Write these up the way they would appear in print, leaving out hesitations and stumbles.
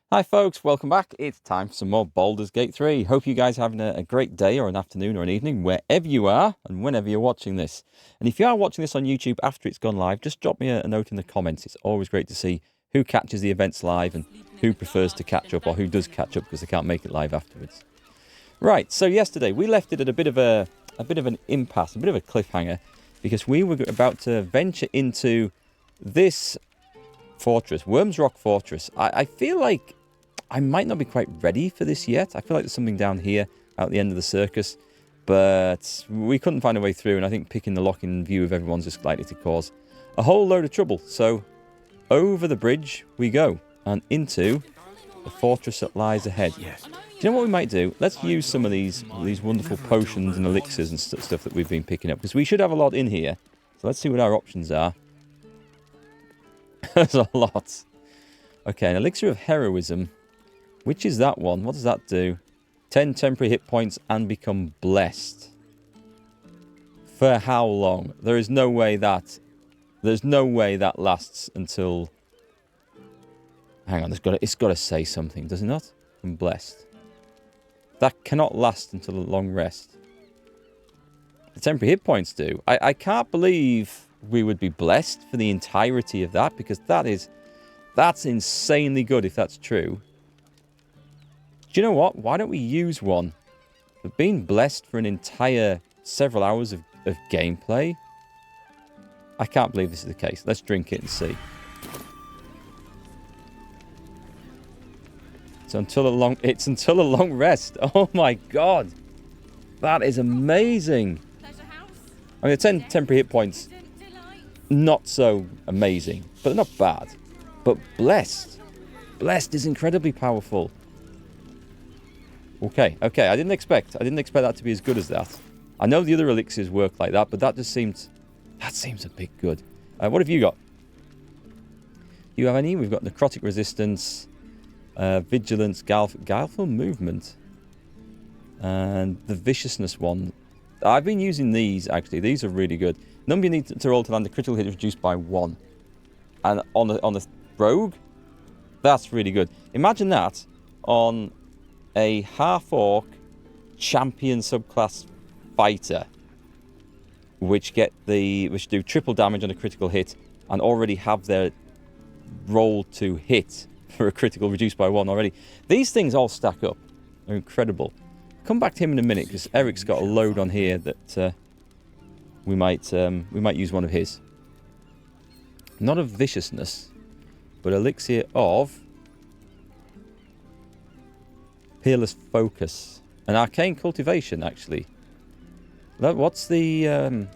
Hi folks, welcome back. It's time for some more Baldur's Gate 3. Hope you guys are having a great day or an afternoon or an evening, wherever you are and whenever you're watching this. And if you are watching this on YouTube after it's gone live, just drop me a note in the comments. It's always great to see who catches the events live and who prefers to catch up or who does catch up because they can't make it live afterwards. Right, so yesterday we left it at a bit of an impasse, a bit of a cliffhanger, because we were about to venture into this fortress, Worms Rock Fortress. I feel like I might not be quite ready for this yet. I feel like there's something down here out the end of the circus, but we couldn't find a way through, and I think picking the lock-in view of everyone's just likely to cause a whole load of trouble. So over the bridge we go and into the fortress that lies ahead. Do you know what we might do? Let's use some of these wonderful potions and elixirs and stuff that we've been picking up, because we should have a lot in here. So let's see what our options are. There's a lot. Okay, an elixir of heroism. Which is that one? What does that do? 10 temporary hit points and become blessed. For how long? There's no way that lasts until... Hang on, it's got to say something, does it not? I'm blessed. That cannot last until a long rest. The temporary hit points do. I can't believe we would be blessed for the entirety of that, because that's insanely good if that's true. Do you know what? Why don't we use one? We've been blessed for an entire several hours of gameplay. I can't believe this is the case. Let's drink it and see. It's until a long rest. Oh my god. That is amazing. I mean, the 10 temporary hit points, not so amazing, but not bad. But blessed. Blessed is incredibly powerful. Okay. I didn't expect that to be as good as that. I know the other elixirs work like that, but that seems a bit good. What have you got? Do you have any? We've got necrotic resistance, vigilance, guileful movement, and the viciousness one. I've been using these actually. These are really good. Number you need to roll to land a critical hit is reduced by 1, and on the rogue, that's really good. Imagine that on a half-orc champion subclass fighter, which do triple damage on a critical hit and already have their roll to hit for a critical reduced by 1 already. These things all stack up. They're incredible. Come back to him in a minute, because Eric's got a load on here that we might use one of his. Not of viciousness, but elixir of peerless focus. An arcane cultivation, actually. What's the...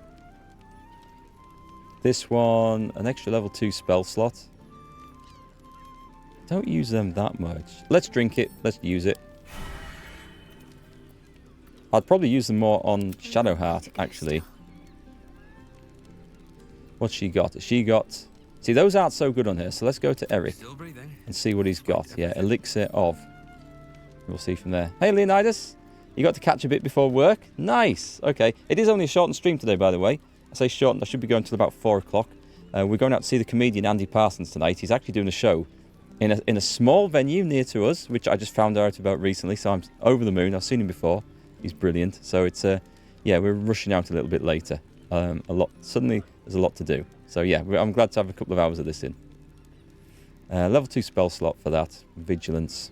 this one, an extra level 2 spell slot. Don't use them that much. Let's drink it. Let's use it. I'd probably use them more on Shadowheart, actually. What's she got? She got... See, those aren't so good on her, so let's go to Eric and see what he's got. Yeah, elixir of... We'll see from there. Hey, Leonidas. You got to catch a bit before work? Nice. Okay. It is only a shortened stream today, by the way. I say shortened. I should be going till about 4 o'clock. We're going out to see the comedian Andy Parsons tonight. He's actually doing a show in a small venue near to us, which I just found out about recently, so I'm over the moon. I've seen him before. He's brilliant. So it's yeah, we're rushing out a little bit later. Suddenly there's a lot to do. So yeah, I'm glad to have a couple of hours of this in. Level 2 spell slot for that. Vigilance.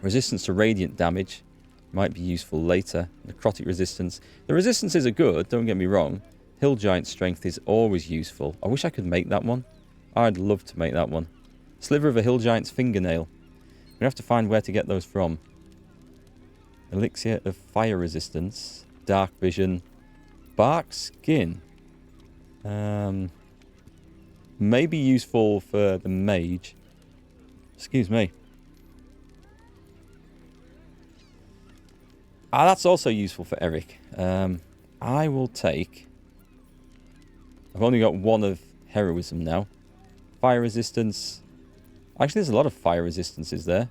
Resistance to radiant damage might be useful later. Necrotic resistance. The resistances are good, don't get me wrong. Hill Giant strength is always useful. I wish I could make that one. I'd love to make that one. Sliver of a Hill Giant's fingernail. We have to find where to get those from. Elixir of fire resistance. Dark vision. Bark skin. Maybe useful for the mage. Excuse me. That's also useful for Eric. I will take... I've only got one of heroism now. Fire resistance. Actually, there's a lot of fire resistances there.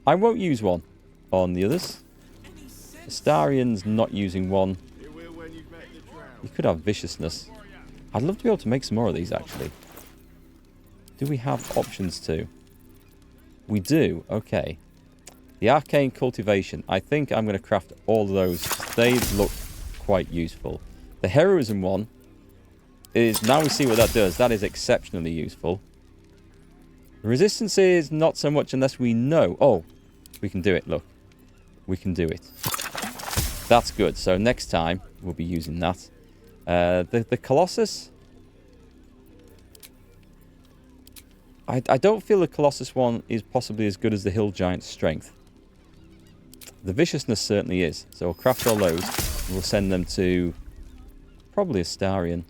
I won't use one on the others. Astarian's not using one. You could have viciousness. I'd love to be able to make some more of these, actually. Do we have options to? We do. Okay. The arcane cultivation. I think I'm going to craft all of those. They look quite useful. The heroism one is... Now we see what that does. That is exceptionally useful. The resistance is not so much unless we know. Oh, we can do it. Look. We can do it. That's good. So next time we'll be using that. The Colossus... I don't feel the Colossus one is possibly as good as the Hill Giant's strength. The viciousness certainly is. So we'll craft all those. And we'll send them to probably Astarion.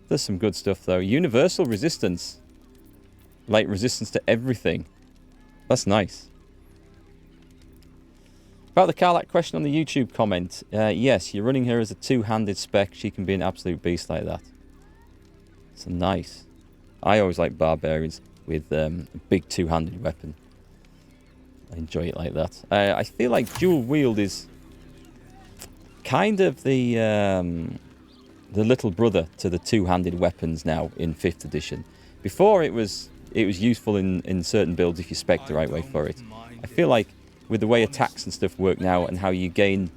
There's some good stuff though. Universal resistance. Like resistance to everything. That's nice. About the Karlak question on the YouTube comment. Yes, you're running her as a two-handed spec. She can be an absolute beast like that. So nice. I always like barbarians with a big two-handed weapon. I enjoy it like that. I feel like dual wield is kind of the little brother to the two-handed weapons now in 5th edition. Before it was useful in certain builds if you spec the right way for it. I feel like with the way attacks and stuff work now and how you gain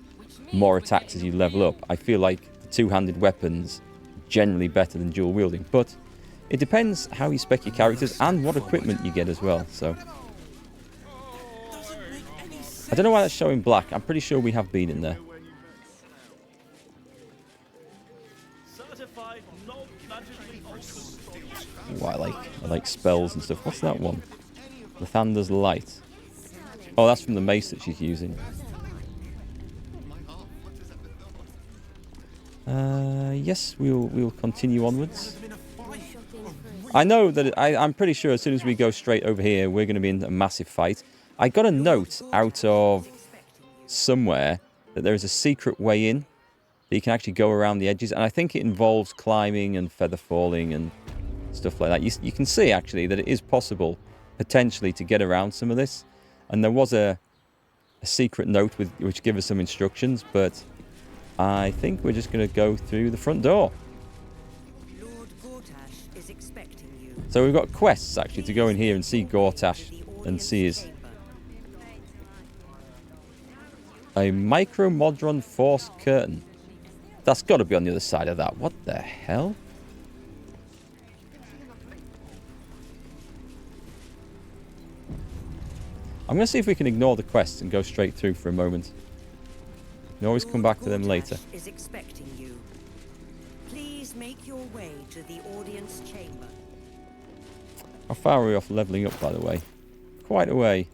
more attacks as you level up, I feel like the two-handed weapons are generally better than dual wielding. But it depends how you spec your characters and what equipment you get as well. So I don't know why that's showing black. I'm pretty sure we have been in there. Ooh, I like spells and stuff. What's that one? Lathander's Light. Oh, that's from the mace that she's using. Yes, we'll continue onwards. I know that I'm pretty sure as soon as we go straight over here, we're going to be in a massive fight. I got a note out of somewhere that there is a secret way in that you can actually go around the edges, and I think it involves climbing and feather falling and stuff like that. You can see actually that it is possible potentially to get around some of this, and there was a secret note which gives us some instructions, but I think we're just going to go through the front door. So we've got quests actually to go in here and see Gortash and see his... A Micromodron Force Curtain. That's got to be on the other side of that. What the hell? I'm going to see if we can ignore the quests and go straight through for a moment. You can always come back to them later. Is expecting you. Please make your way to the audience chamber. How far are we off leveling up, by the way? Quite a way.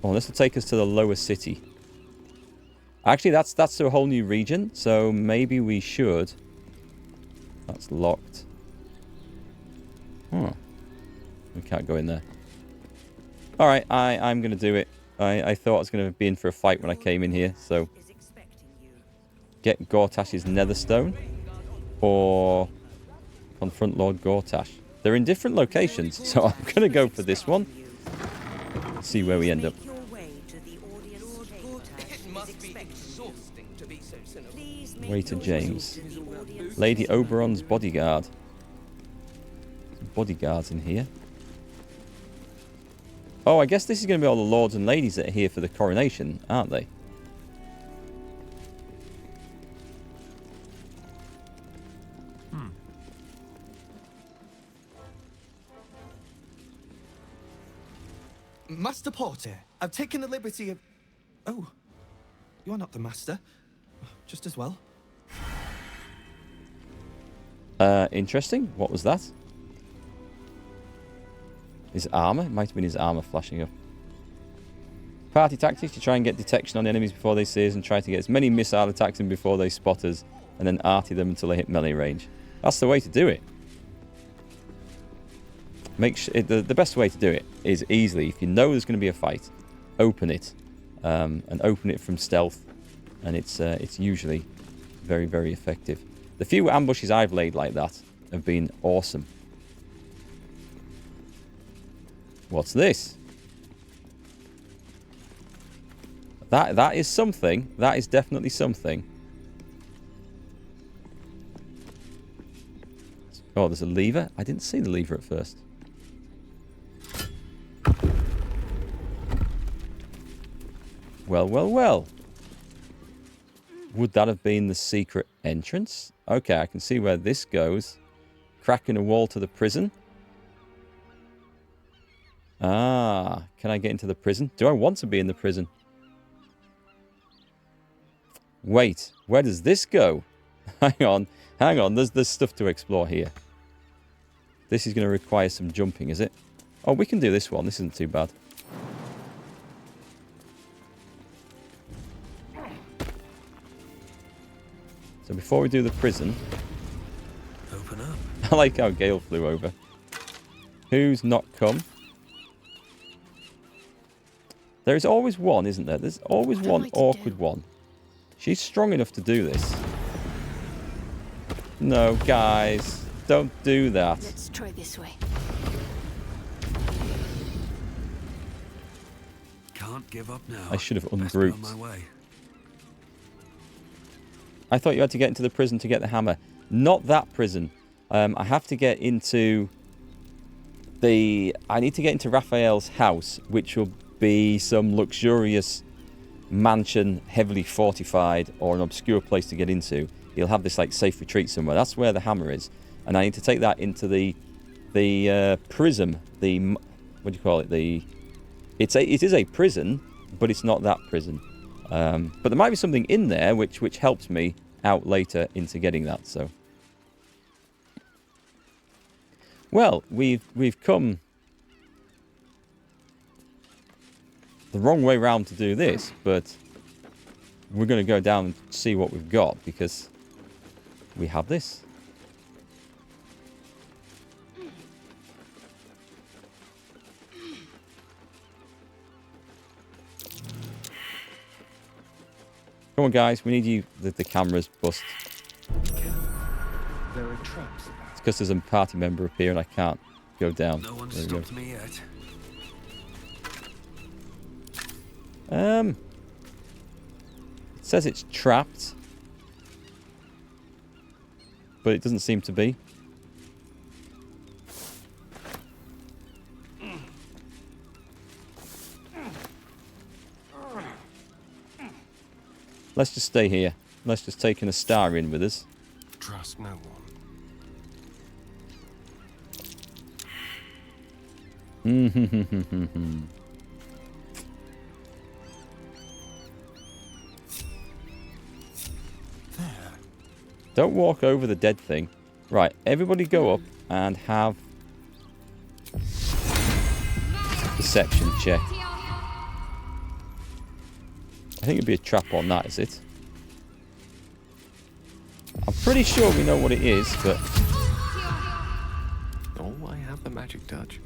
Oh, this will take us to the lower city. Actually, that's to a whole new region, so maybe we should... That's locked. Oh. We can't go in there. Alright, I'm going to do it. I thought I was going to be in for a fight when I came in here, so... Get Gortash's Netherstone. Or... confront Lord Gortash. They're in different locations, so I'm going to go for this one. See where we end up. Waiter James. Lady Oberon's bodyguard. Bodyguards in here. Oh, I guess this is going to be all the lords and ladies that are here for the coronation, aren't they? Master Porter, I've taken the liberty of... Oh, you're not the master. Just as well. Interesting. What was that? His armor? It might have been his armor flashing up. Party tactics to try and get detection on enemies before they see us and try to get as many missile attacks in before they spot us and then arty them until they hit melee range. That's the way to do it. The best way to do it is easily, if you know there's going to be a fight, open it. And open it from stealth. And it's usually very, very effective. The few ambushes I've laid like that have been awesome. What's this? That is something. That is definitely something. Oh, there's a lever. I didn't see the lever at first. Well, well, well. Would that have been the secret entrance? Okay, I can see where this goes. Cracking a wall to the prison. Ah, can I get into the prison? Do I want to be in the prison? Wait, where does this go? Hang on. There's stuff to explore here. This is going to require some jumping, is it? Oh, we can do this one. This isn't too bad. So before we do the prison... Open up. I like how Gale flew over. Who's not come? There is always one, isn't there? There's always one awkward one. She's strong enough to do this. No, guys. Don't do that. Let's try this way. Can't give up now. I should have Best be on ungrouped. my way. I thought you had to get into the prison to get the hammer. Not that prison. I have to get into the... I need to get into Raphael's house, which will be some luxurious mansion, heavily fortified, or an obscure place to get into. He'll have this like safe retreat somewhere. That's where the hammer is. And I need to take that into the prism. The... What do you call it? It is a prison, but it's not that prison. But there might be something in there which helps me out later into getting that. So, well, we've come the wrong way round to do this, but we're going to go down and see what we've got because we have this. Come on, guys. We need you. The camera's bust. There are traps about. It's because there's a party member up here and I can't go down. No one's There we go. stopped me yet. It says it's trapped, but it doesn't seem to be. Let's just stay here. Let's just take an Astarion with us. Trust no one. Don't walk over the dead thing. Right, everybody go up and have perception check. I think it'd be a trap on that, is it? I'm pretty sure we know what it is, but... Oh, I have the magic touch.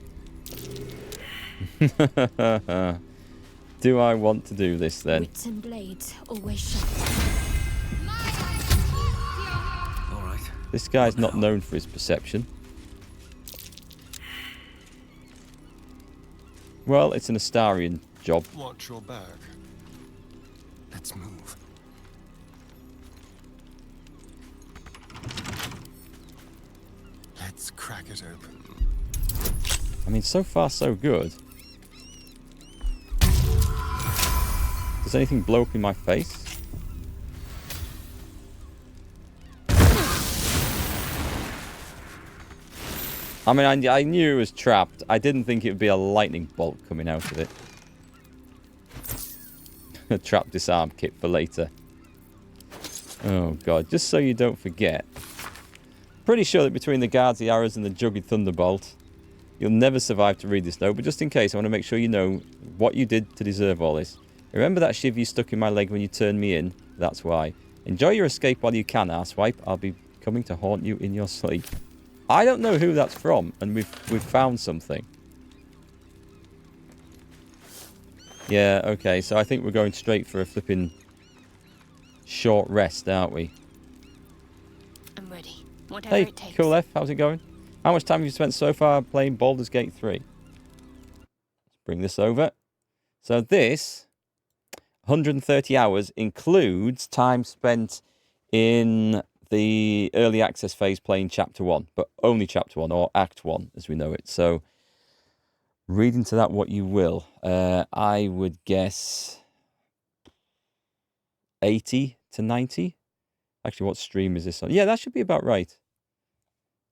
Do I want to do this then? Wits and blades always sharp. All right. This guy's not known for his perception. Well, it's an Astarion job. Watch your back. Let's move. Let's crack it open. I mean, so far so good. Does anything blow up in my face? I mean, I knew it was trapped. I didn't think it would be a lightning bolt coming out of it. A trap disarm kit for later. Oh, God. Just so you don't forget. Pretty sure that between the guards, the arrows, and the jugged thunderbolt, you'll never survive to read this note. But just in case, I want to make sure you know what you did to deserve all this. Remember that shiv you stuck in my leg when you turned me in? That's why. Enjoy your escape while you can, arsewipe. I'll be coming to haunt you in your sleep. I don't know who that's from, and we've found something. Yeah, okay, so I think we're going straight for a flipping short rest, aren't we? I'm ready. Whatever Hey, it takes. Cool F, how's it going? How much time have you spent so far playing Baldur's Gate 3? Let's bring this over. So this, 130 hours, includes time spent in the early access phase playing Chapter 1, but only Chapter 1, or Act 1, as we know it. So, read into that what you will. I would guess 80 to 90. Actually, what stream is this on? Yeah, that should be about right.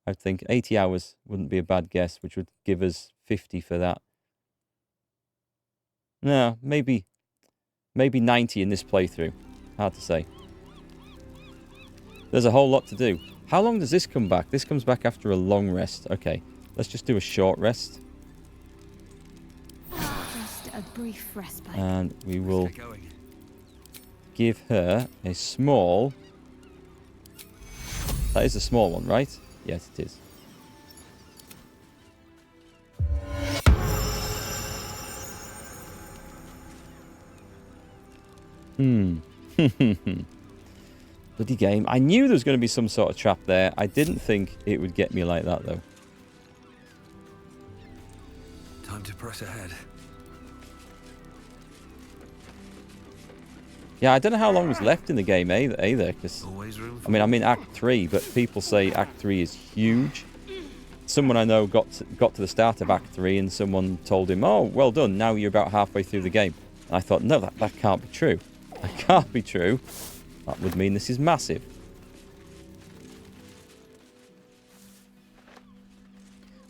I think 80 hours wouldn't be a bad guess, which would give us 50 for that. No, maybe 90 in this playthrough. Hard to say. There's a whole lot to do. How long does this come back? This comes back after a long rest. Okay, let's just do a short rest. Just a brief respite. And we will give her a small... That is a small one, right? Yes, it is. Bloody game. I knew there was going to be some sort of trap there. I didn't think it would get me like that, though. Time to press ahead. Yeah, I don't know how long was left in the game either, because... I mean, I'm in Act 3, but people say Act 3 is huge. Someone I know got to the start of Act 3, and someone told him, oh, well done, now you're about halfway through the game. And I thought, no, that can't be true. That can't be true. That would mean this is massive.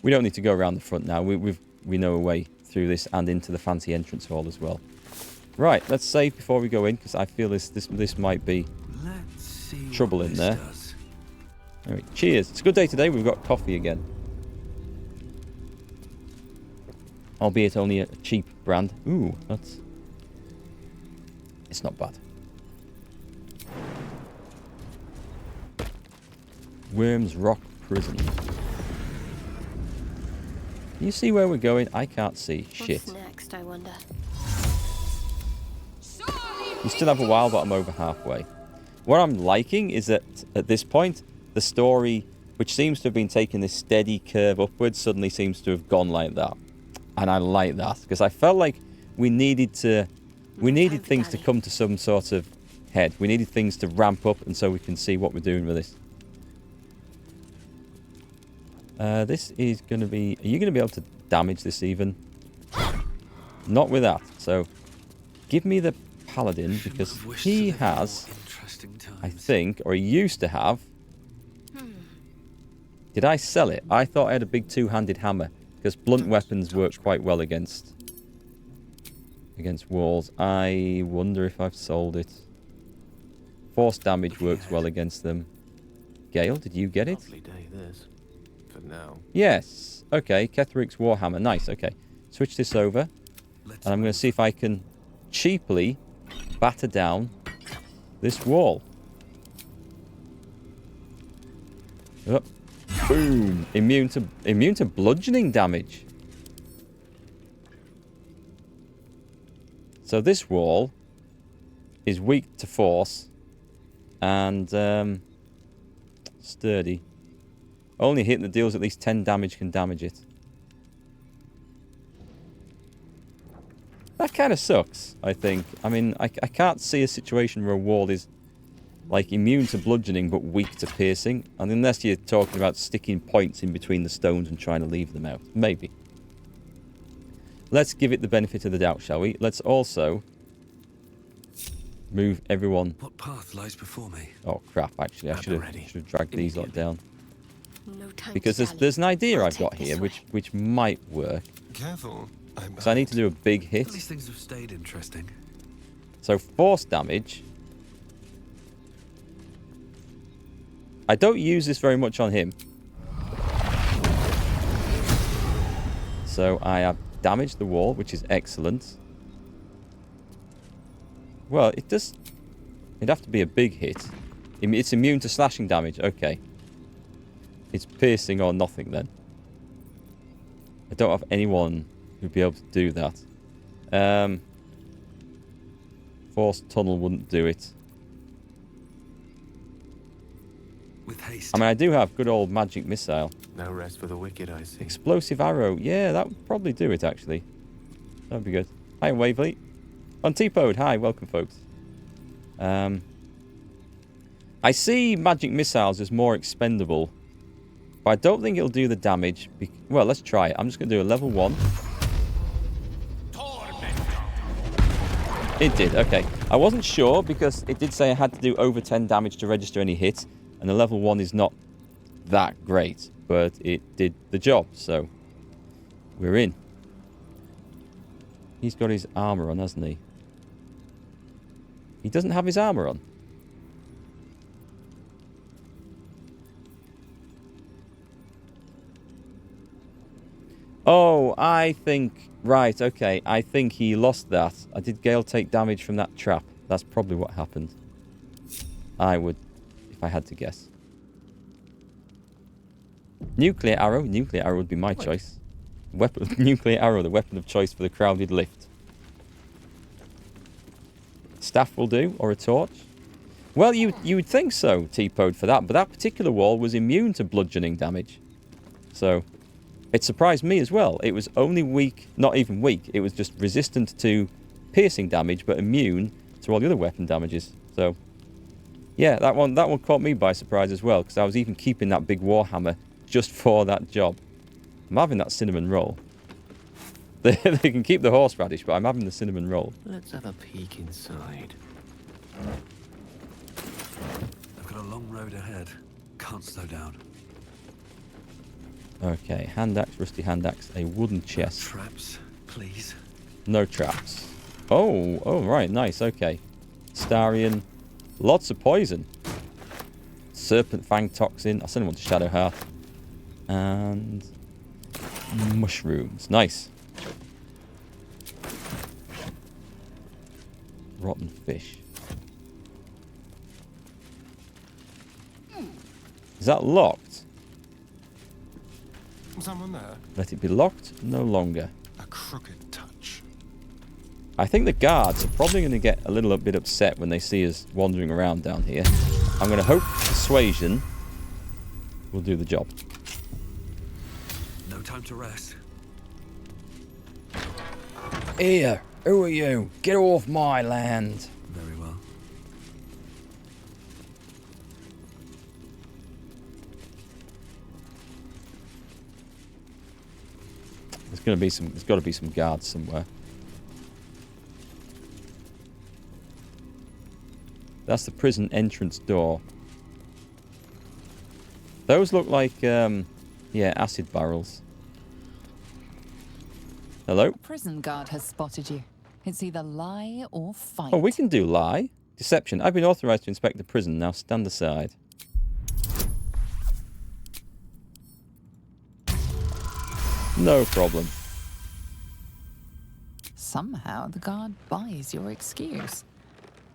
We don't need to go around the front now. We know a way through this and into the fancy entrance hall as well. Right, let's save before we go in, because I feel this might be trouble in there. Anyway, cheers. It's a good day today. We've got coffee again. Albeit only a cheap brand. Ooh, that's... It's not bad. Worms Rock Prison. Can you see where we're going? I can't see. Shit. What's next, I wonder? We still have a while, but I'm over halfway. What I'm liking is that at this point, the story, which seems to have been taking this steady curve upwards, suddenly seems to have gone like that. And I like that, because I felt like we needed things to come to some sort of head. We needed things to ramp up, and so we can see what we're doing with this. This is going to be... Are you going to be able to damage this even? Not with that. So, give me the Paladin, because he has, I think, or he used to have... Did I sell it? I thought I had a big two-handed hammer, because blunt weapons work quite well against walls. I wonder if I've sold it. Force damage works well against them. Gale, did you get it? Lovely day this, for now. Yes. Okay, Ketheric's Warhammer. Nice, okay. Switch this over. And I'm going to see if I can cheaply batter down this wall. Oh. Boom. Immune to bludgeoning damage. So this wall is weak to force and sturdy. Only hit that deals at least 10 damage can damage it. That kind of sucks, I think. I mean, I can't see a situation where a wall is like immune to bludgeoning but weak to piercing. And unless you're talking about sticking points in between the stones and trying to leave them out. Maybe. Let's give it the benefit of the doubt, shall we? Let's also move everyone. What path lies before me? Oh crap! Actually, I should have dragged these lot down. No time Because to there's an idea I'll I've got take here this which might work. Careful. So I need to do a big hit. These things have stayed interesting. So force damage. I don't use this very much on him. So I have damaged the wall, which is excellent. Well, it does... It'd have to be a big hit. It's immune to slashing damage. Okay. It's piercing or nothing then. I don't have anyone who'd be able to do that. Force tunnel wouldn't do it. With haste. I mean, I do have good old magic missile. No rest for the wicked, I see. Explosive arrow. Yeah, that would probably do it, actually. That would be good. Hi, Waverly. On T-Pod. Hi, welcome, folks. I see magic missiles as more expendable, but I don't think it'll do the damage. Well, let's try it. I'm just going to do a level 1. It did, okay. I wasn't sure because it did say I had to do over 10 damage to register any hit, and the level 1 is not that great, but it did the job, so we're in. He's got his armor on, hasn't he? He doesn't have his armor on. Oh, I think... Right, okay. I think he lost that. Did Gale take damage from that trap? That's probably what happened. I would, if I had to guess. Nuclear arrow. Nuclear arrow would be my choice. Weapon, nuclear arrow, the weapon of choice for the crowded lift. Staff will do, or a torch. Well, you would think so, T-Pod, for that, but that particular wall was immune to bludgeoning damage. So... it surprised me as well. It was only weak, not even weak, it was just resistant to piercing damage, but immune to all the other weapon damages. So, yeah, that one caught me by surprise as well, because I was even keeping that big warhammer just for that job. I'm having that cinnamon roll. They can keep the horseradish, but I'm having the cinnamon roll. Let's have a peek inside. I've got a long road ahead. Can't slow down. Okay, hand axe, rusty hand axe, a wooden chest. Traps, please. No traps. Oh, right, nice, okay. Starion, lots of poison. Serpent fang toxin, I'll send one to Shadowheart. And mushrooms, nice. Rotten fish. Is that locked? Someone there? Let it be locked no longer. A crooked touch. I think the guards are probably going to get a little bit upset when they see us wandering around down here. I'm going to hope persuasion will do the job. No time to rest. Here, who are you? Get off my land. Very well. There's got to be some guards somewhere. That's the prison entrance door. Those look like, yeah, acid barrels. Hello? Prison guard has spotted you. It's either lie or fight. Oh, we can do lie. Deception. I've been authorized to inspect the prison. Now stand aside. No problem. Somehow the guard buys your excuse.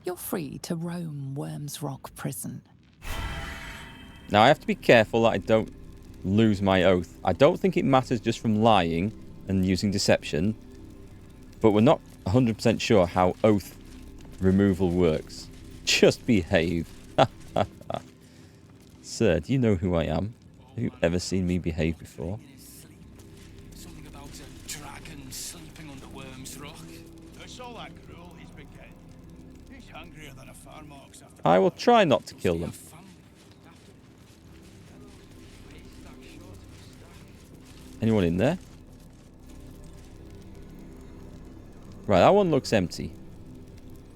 You're free to roam Worm's Rock Prison. Now, I have to be careful that I don't lose my oath. I don't think it matters just from lying and using deception, but we're not 100% sure how oath removal works. Just behave. Sir, do you know who I am? Have you ever seen me behave before? Something about a dragon sleeping on the Worm's Rock. It's all that gruel he's been getting. He's hungrier than a farm ox after... I will try not to kill them. Anyone in there? Right, that one looks empty.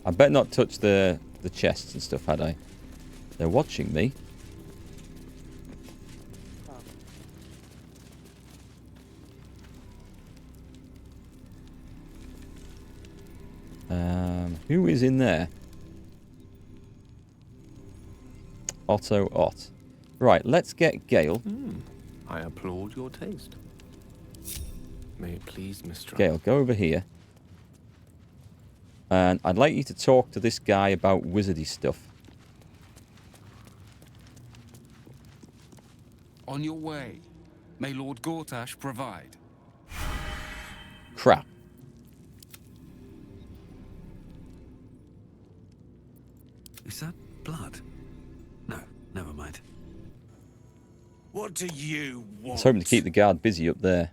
I better not touch the chests and stuff, had I? They're watching me. Who is in there? Otto Ott. Right, let's get Gale. I applaud your taste. May it please, Mr. Gale, go over here. And I'd like you to talk to this guy about wizardy stuff. On your way. May Lord Gortash provide. Crap. Is that blood? No, never mind. What do you I want? was hoping to keep the guard busy up there.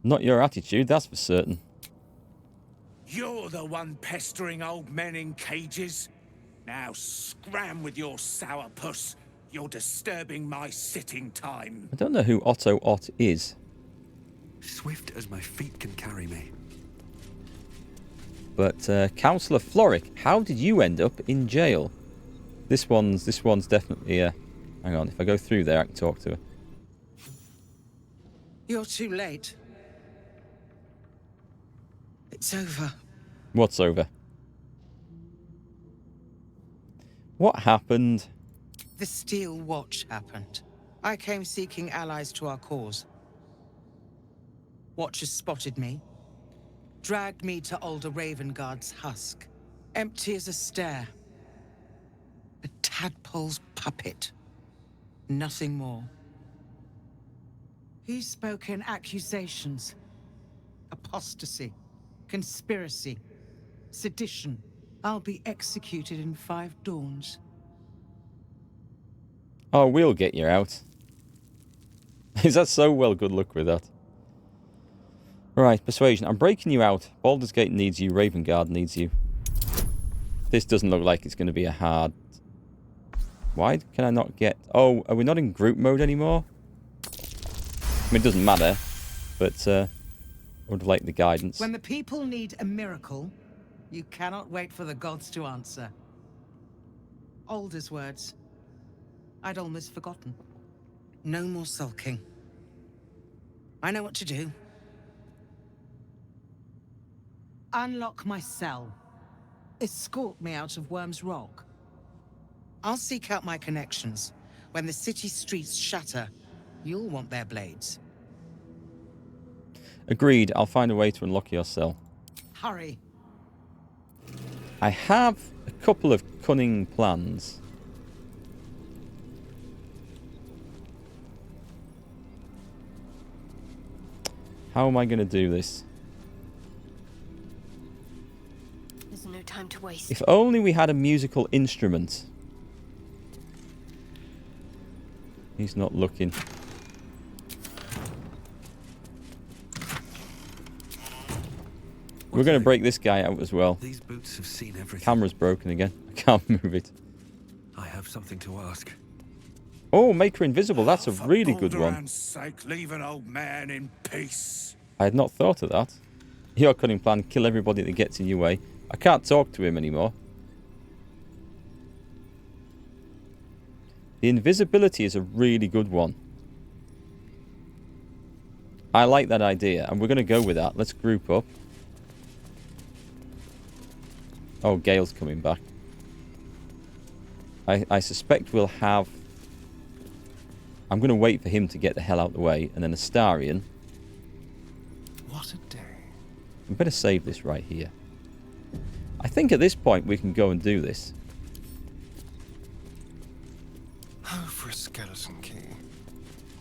Not your attitude, that's for certain. You're the one pestering old men in cages. Now scram with your sourpuss. You're disturbing my sitting time. I don't know who Otto Ott is. Swift as my feet can carry me. But Councillor Floric, how did you end up in jail? This one's definitely hang on, if I go through there I can talk to her. You're too late. It's over. What's over? What happened? The Steel Watch happened. I came seeking allies to our cause. Watchers spotted me, dragged me to Older Ravengard's husk, empty as a stare. A tadpole's puppet. Nothing more. He spoke in accusations. Apostasy, conspiracy, sedition. I'll be executed in 5 dawns. Oh, we'll get you out. Is that so? Well, good luck with that. Right, persuasion. I'm breaking you out. Baldur's Gate needs you. Ravengard needs you. This doesn't look like it's going to be a hard... Why can I not get... Oh, are we not in group mode anymore? I mean, it doesn't matter. But I would have liked the guidance. When the people need a miracle, you cannot wait for the gods to answer. Alder's words. I'd almost forgotten. No more sulking. I know what to do. Unlock my cell. Escort me out of Worm's Rock. I'll seek out my connections. When the city streets shatter, you'll want their blades. Agreed. I'll find a way to unlock your cell. Hurry. I have a couple of cunning plans. How am I going to do this? There's no time to waste. If only we had a musical instrument. He's not looking. We're going to break this guy out as well. These boots have seen everything. Camera's broken again. I can't move it. I have something to ask. Oh, make her invisible. That's a really good one. For sake, leave an old man in peace. I had not thought of that. Your cunning plan, kill everybody that gets in your way. I can't talk to him anymore. The invisibility is a really good one. I like that idea, and we're going to go with that. Let's group up. Oh, Gale's coming back. I suspect we'll have... I'm going to wait for him to get the hell out of the way, and then Astarion. What a day. We better save this right here. I think at this point we can go and do this. Oh, for a skeleton key.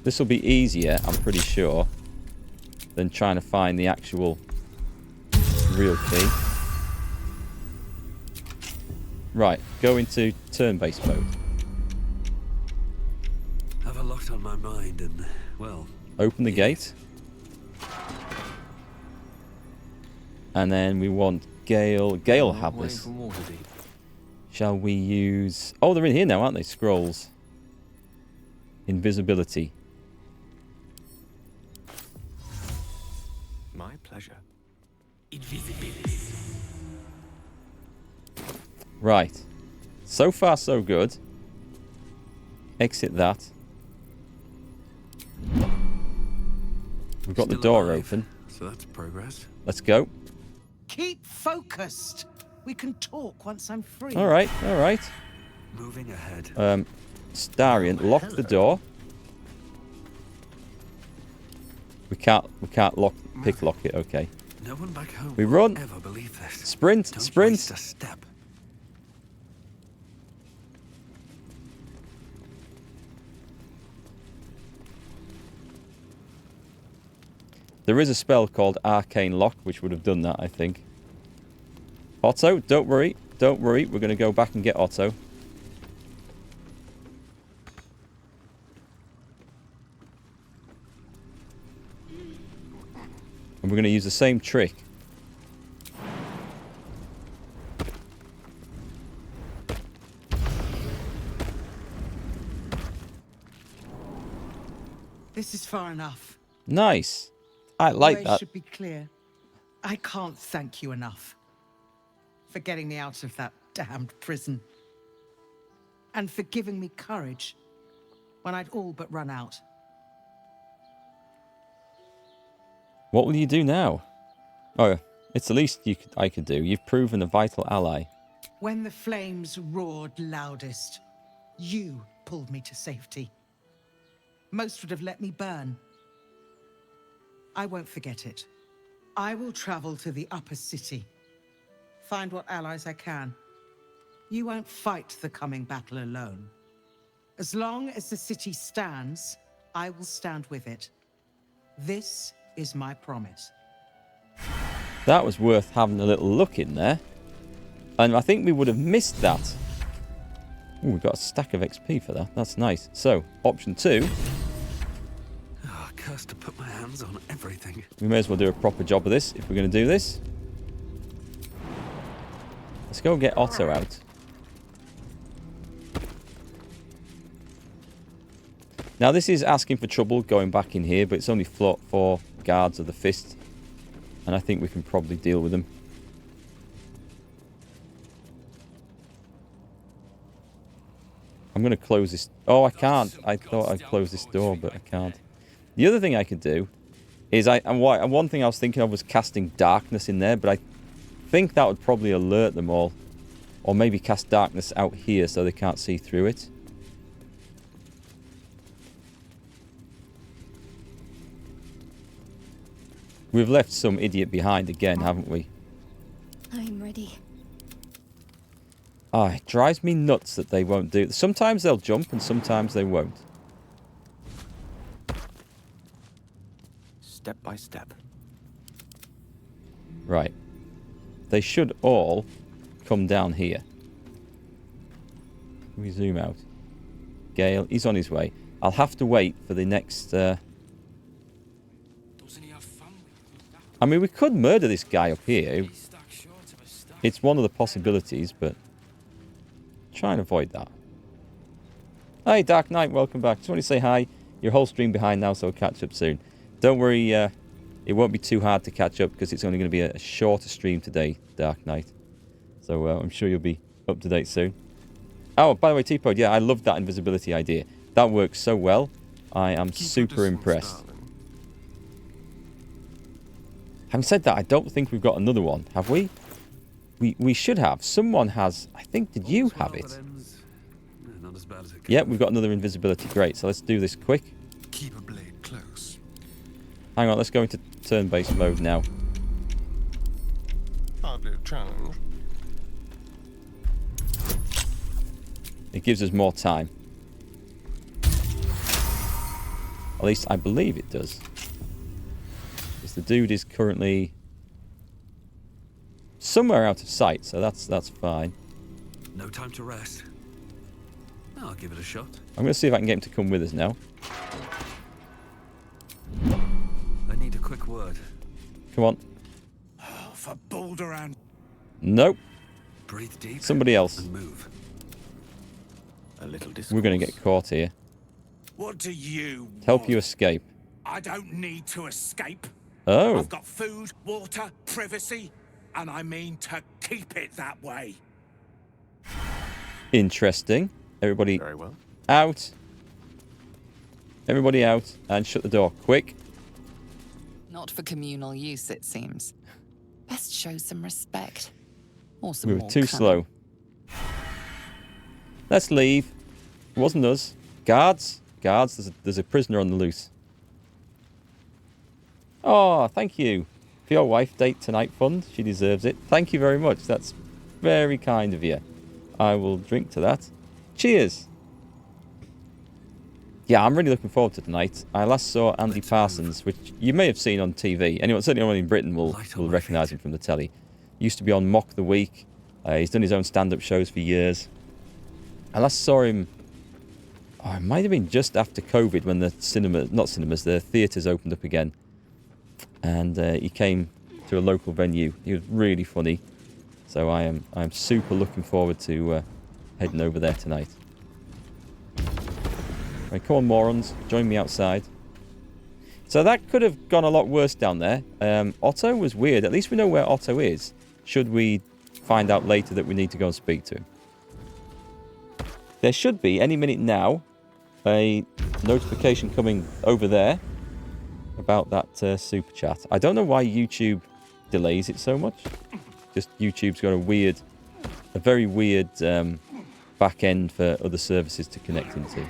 This will be easier, I'm pretty sure, than trying to find the actual real key. Right, go into turn-based mode. Have a lot on my mind and, well... Open the gate. And then we want Gale. Gale will have this. Shall we use... Oh, they're in here now, aren't they? Scrolls. Invisibility. My pleasure. Invisibility. Right. So far, so good. Exit that. We've got the door open. So that's progress. Let's go. Keep focused. We can talk once I'm free. All right, all right. Moving ahead. Starion, lock the door. We can't pick lock it. Okay. No one back home We run. will ever believe this. Sprint, Don't sprint. waste a step. There is a spell called Arcane Lock, which would have done that, I think. Otto, don't worry. Don't worry. We're going to go back and get Otto. And we're going to use the same trick. This is far enough. Nice. I like The way that. should be clear. I can't thank you enough for getting me out of that damned prison. And for giving me courage when I'd all but run out. What will you do now? Oh, it's the least I could do. You've proven a vital ally. When the flames roared loudest, you pulled me to safety. Most would have let me burn. I won't forget it. I will travel to the upper city. Find what allies I can. You won't fight the coming battle alone. As long as the city stands, I will stand with it. This is my promise. That was worth having a little look in there. And I think we would have missed that. Ooh, we got a stack of XP for that. That's nice. So, option 2. Oh, cursed to put my hands on everything. We may as well do a proper job of this if we're going to do this. Let's go and get Otto out. Now, this is asking for trouble going back in here, but it's only 4 guards of the fist. And I think we can probably deal with them. I'm going to close this. Oh, I can't. I thought I'd close this door, but I can't. The other thing I could do is one thing I was thinking of was casting darkness in there, but I think that would probably alert them all. Or maybe cast darkness out here so they can't see through it. We've left some idiot behind again, haven't we? I'm ready. Ah, it drives me nuts that they won't do. Sometimes they'll jump and sometimes they won't. Step by step. Right. They should all come down here. We zoom out. Gale, he's on his way. I'll have to wait for the next... Doesn't he have family? I mean, we could murder this guy up here. He's stacked short of a stack. It's one of the possibilities, but... try and avoid that. Hey, Dark Knight, welcome back. Just want to say hi. Your whole stream behind now, so I'll catch up soon. Don't worry, it won't be too hard to catch up because it's only going to be a shorter stream today, Dark Knight. So I'm sure you'll be up to date soon. Oh, by the way, T-Pod, yeah, I love that invisibility idea. That works so well. I am super impressed. Having said that, I don't think we've got another one, have we? We should have. Someone has... I think, did you have it? Not as bad as it Yep, we've got another invisibility. Great, so let's do this quick. Keep a blade close. Hang on, let's go into turn-based mode now. Hardly a challenge. It gives us more time. At least I believe it does. Because the dude is currently somewhere out of sight, so that's fine. No time to rest. I'll give it a shot. I'm going to see if I can get him to come with us now. I need a quick word. Come on. Oh, for Baldur and... Nope. Breathe deep. Somebody else. And move. A little discourse. We're going to get caught here. What do you Help you want? escape. I don't need to escape. Oh. I've got food, water, privacy, and I mean to keep it that way. Interesting. Everybody Very well. out. Everybody out and shut the door. Quick. Not for communal use, it seems. Best show some respect. Or some We were more too cunning. slow. Let's leave. It wasn't us. Guards. Guards. There's a prisoner on the loose. Oh, thank you. For your wife date tonight fund. She deserves it. Thank you very much. That's very kind of you. I will drink to that. Cheers. Yeah, I'm really looking forward to tonight. I last saw Andy Parsons, which you may have seen on TV. Anyone, certainly anyone in Britain will recognise him from the telly. He used to be on Mock the Week. He's done his own stand-up shows for years. I last saw him... oh, it might have been just after COVID when the the theatres opened up again. And he came to a local venue. He was really funny. So I'm super looking forward to heading over there tonight. Right, come on, morons. Join me outside. So that could have gone a lot worse down there. Otto was weird. At least we know where Otto is. Should we find out later that we need to go and speak to him. There should be, any minute now, a notification coming over there about that super chat. I don't know why YouTube delays it so much. Just YouTube's got a very weird back end for other services to connect into.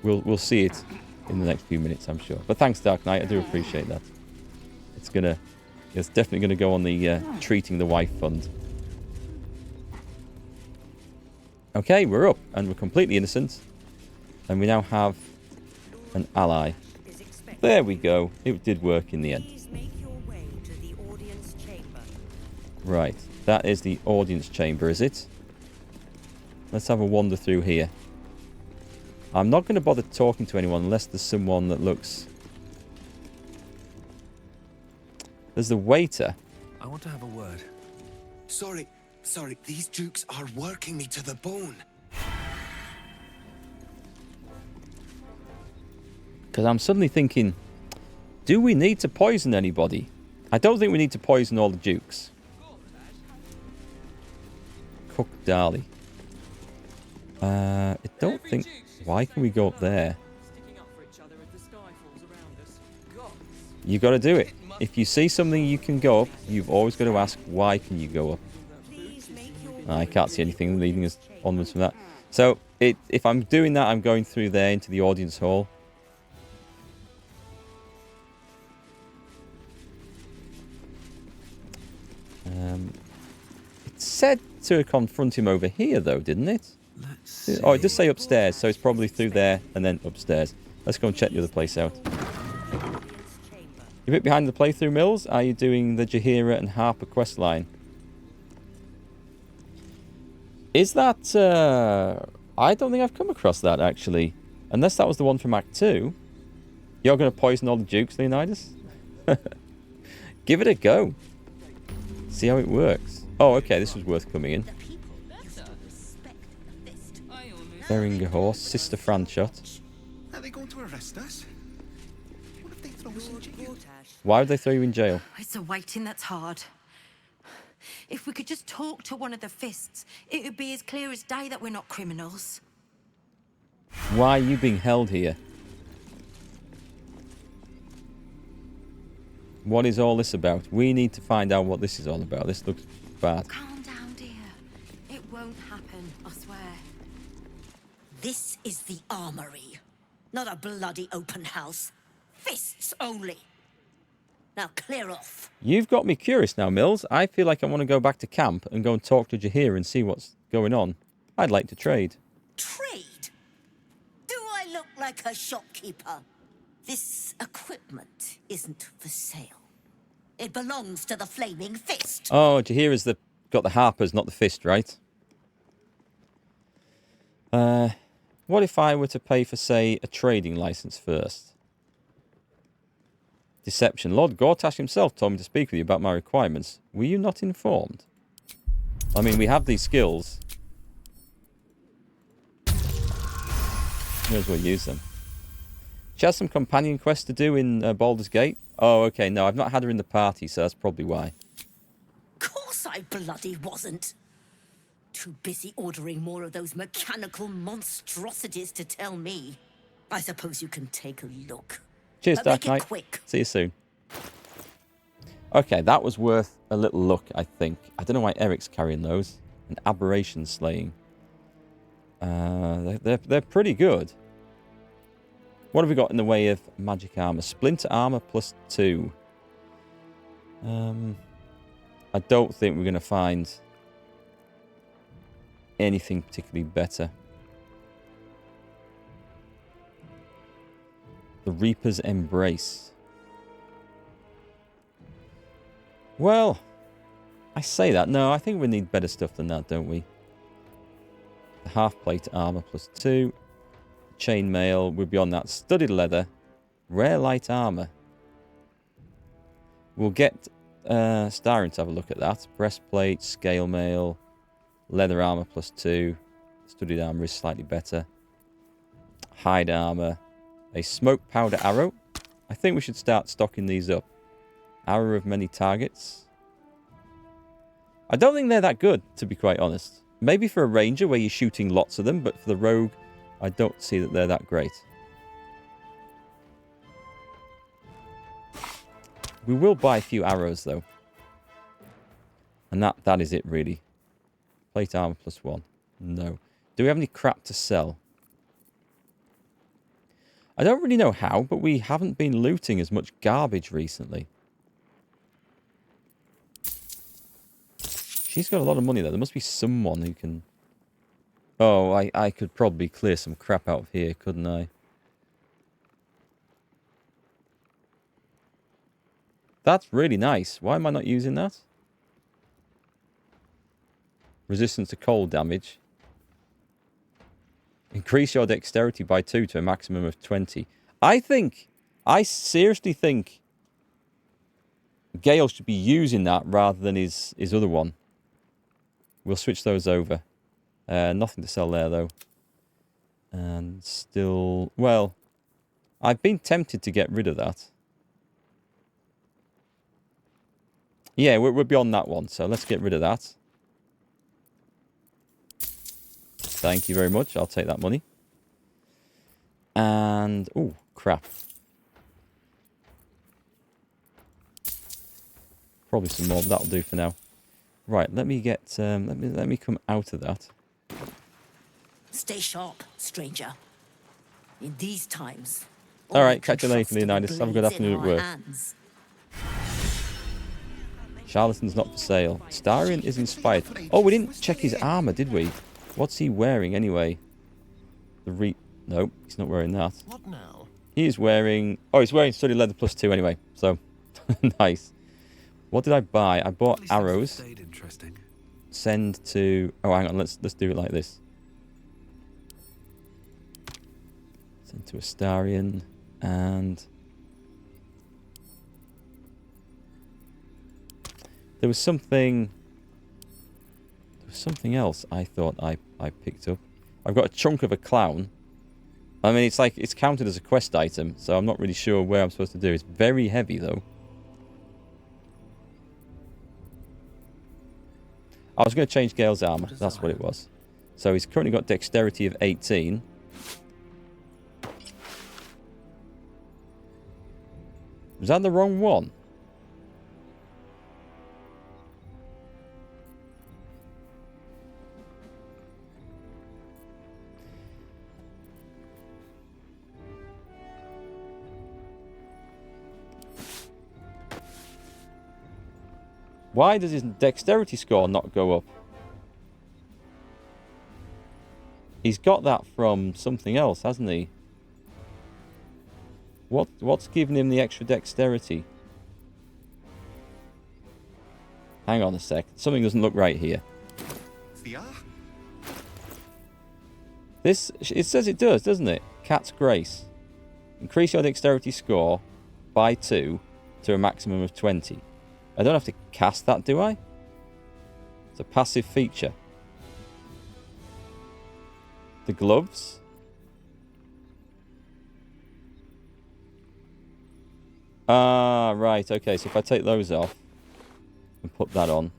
We'll see it in the next few minutes, I'm sure. But thanks, Dark Knight. I do appreciate that. It's definitely gonna go on the treating the wife fund. Okay, we're up and we're completely innocent, and we now have an ally. There we go. It did work in the end. Right, that is the audience chamber, is it? Let's have a wander through here. I'm not going to bother talking to anyone unless there's someone that looks... There's the waiter. I want to have a word. Sorry, these dukes are working me to the bone. Because I'm suddenly thinking, do we need to poison anybody? I don't think we need to poison all the dukes. Cook Darley. I don't think... Why can we go up there? You got to do it. If you see something you can go up, you've always got to ask, why can you go up? I can't see anything leading us onwards from that. So, if I'm doing that, I'm going through there into the audience hall. It said to confront him over here, though, didn't it? Oh, it does say upstairs, so it's probably through there and then upstairs. Let's go and check the other place out. You're a bit behind the playthrough, Mills. Are you doing the Jaheira and Harper quest line? Is that... I don't think I've come across that, actually. Unless that was the one from Act 2. You're going to poison all the dukes, Leonidas? Give it a go. See how it works. Oh, okay, this was worth coming in. Beringer Horse, Sister Franchot. Are they going to arrest us? What if they throw us in jail? Why would they throw you in jail? It's the waiting that's hard. If we could just talk to one of the fists, it would be as clear as day that we're not criminals. Why are you being held here? What is all this about? We need to find out what this is all about. This looks bad. Calm down, dear. It won't happen, I swear. This is the armory. Not a bloody open house. Fists only. Now clear off. You've got me curious now, Mills. I feel like I want to go back to camp and go and talk to Jaheira and see what's going on. I'd like to trade. Trade? Do I look like a shopkeeper? This equipment isn't for sale. It belongs to the Flaming Fist. Oh, Jaheira's got the harpers, not the fist, right? What if I were to pay for, say, a trading license first? Deception. Lord Gortash himself told me to speak with you about my requirements. Were you not informed? I mean, we have these skills. May as well use them. She has some companion quests to do in Baldur's Gate. Oh, okay. No, I've not had her in the party, so that's probably why. Course I bloody wasn't. Too busy ordering more of those mechanical monstrosities to tell me. I suppose you can take a look. Cheers, But Dark make it Knight. quick. See you soon. Okay, that was worth a little look, I think. I don't know why Eric's carrying those. An aberration slaying. They're pretty good. What have we got in the way of magic armor? Splinter armor +2. I don't think we're going to find anything particularly better. The Reaper's Embrace. Well, I say that. No, I think we need better stuff than that, don't we? The half-plate armor +2. Chainmail. We're beyond that. Studded leather. Rare light armor. We'll get Styron to have a look at that. Breastplate, scale mail, leather armor +2. Studded armor is slightly better. Hide armor. A smoke powder arrow. I think we should start stocking these up. Arrow of many targets. I don't think they're that good, to be quite honest. Maybe for a ranger where you're shooting lots of them, but for the rogue, I don't see that they're that great. We will buy a few arrows, though. And that is it, really. Plate armor +1. No. Do we have any crap to sell? I don't really know how, but we haven't been looting as much garbage recently. She's got a lot of money, though. There must be someone who can... Oh, I could probably clear some crap out of here, couldn't I? That's really nice. Why am I not using that? Resistance to cold damage. Increase your dexterity by 2 to a maximum of 20. I seriously think Gale should be using that rather than his other one. We'll switch those over. Nothing to sell there, though. And still... Well, I've been tempted to get rid of that. Yeah, we're beyond that one, so let's get rid of that. Thank you very much. I'll take that money. And... Oh, crap. Probably some more, but that'll do for now. Right, let me get... let me come out of that. Stay sharp, stranger. In these times... All right, catch you later, Leonidas. Have a good afternoon at work. Charlatan's not for sale. Starion is inspired. Oh, we didn't check his armor, did we? What's he wearing anyway? No, he's not wearing that. What now? He is wearing... Oh, he's wearing studded leather +2 anyway. So, nice. What did I buy? I bought arrows. Send to... Oh, hang on. Let's do it like this. Send to Astarion. And... There was something else I thought I picked up. I've got a chunk of a clown. I mean, it's counted as a quest item, so I'm not really sure where I'm supposed to do. It's very heavy, though. I was going to change Gale's armor. That's what it was. So he's currently got dexterity of 18. Was that the wrong one? Why does his dexterity score not go up? He's got that from something else, hasn't he? What's giving him the extra dexterity? Hang on a sec. Something doesn't look right here. It says it does, doesn't it? Cat's Grace. Increase your dexterity score by 2 to a maximum of 20. I don't have to cast that, do I? It's a passive feature. The gloves. Ah, right. Okay, so if I take those off and put that on.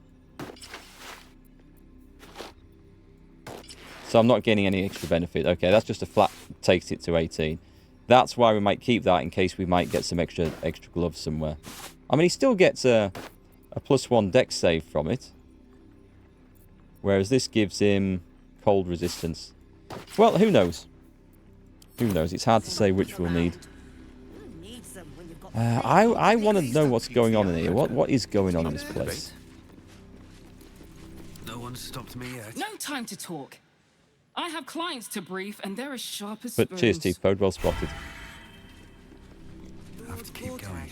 So I'm not getting any extra benefit. Okay, that's just a flat takes it to 18. That's why we might keep that in case we might get some extra gloves somewhere. I mean, he still gets a +1 dex save from it. Whereas this gives him cold resistance. Well, who knows? Who knows? It's hard to say which we'll need. I want to know what's going on in here. What is going on in this place? No one stopped me yet. No time to talk. I have clients to brief, and they're as sharp as But cheers, Teeth Pod. Well spotted. Have to keep going.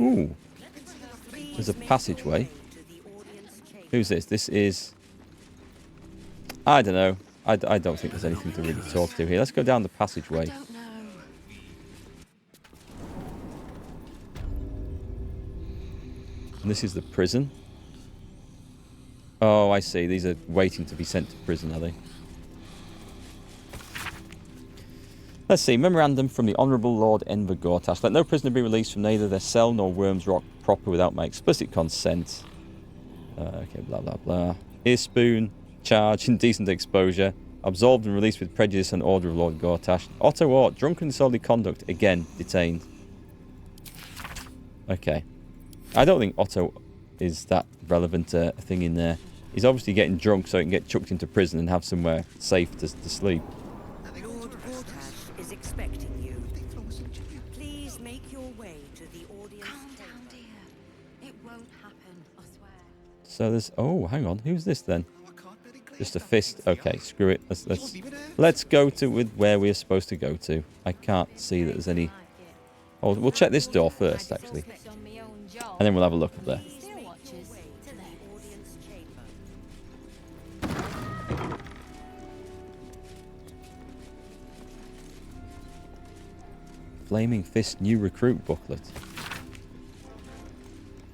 Ooh. There's a passageway. Who's this? This is... I don't know. I don't think there's anything to really talk to here. Let's go down the passageway. And this is the prison. Oh, I see. These are waiting to be sent to prison, are they? Let's see. Memorandum from the Honourable Lord Enver Gortash. Let no prisoner be released from neither their cell nor Worm's Rock proper without my explicit consent. Okay, blah, blah, blah. Earspoon. Charge. Indecent exposure. Absolved and released with prejudice and order of Lord Gortash. Otto Ort. Drunken disorderly conduct. Again, detained. Okay. I don't think Otto is that relevant thing in there. He's obviously getting drunk so he can get chucked into prison and have somewhere safe to sleep. Lord Gortash is expecting you. Please make your way to the audience. Calm down, dear. It won't happen, I swear. So there's... Oh, hang on. Who's this then? Just a fist. Okay, screw it. Let's go to with where we're supposed to go to. I can't see that there's any... Oh, we'll check this door first, actually. And then we'll have a look up there. Flaming Fist new recruit booklet.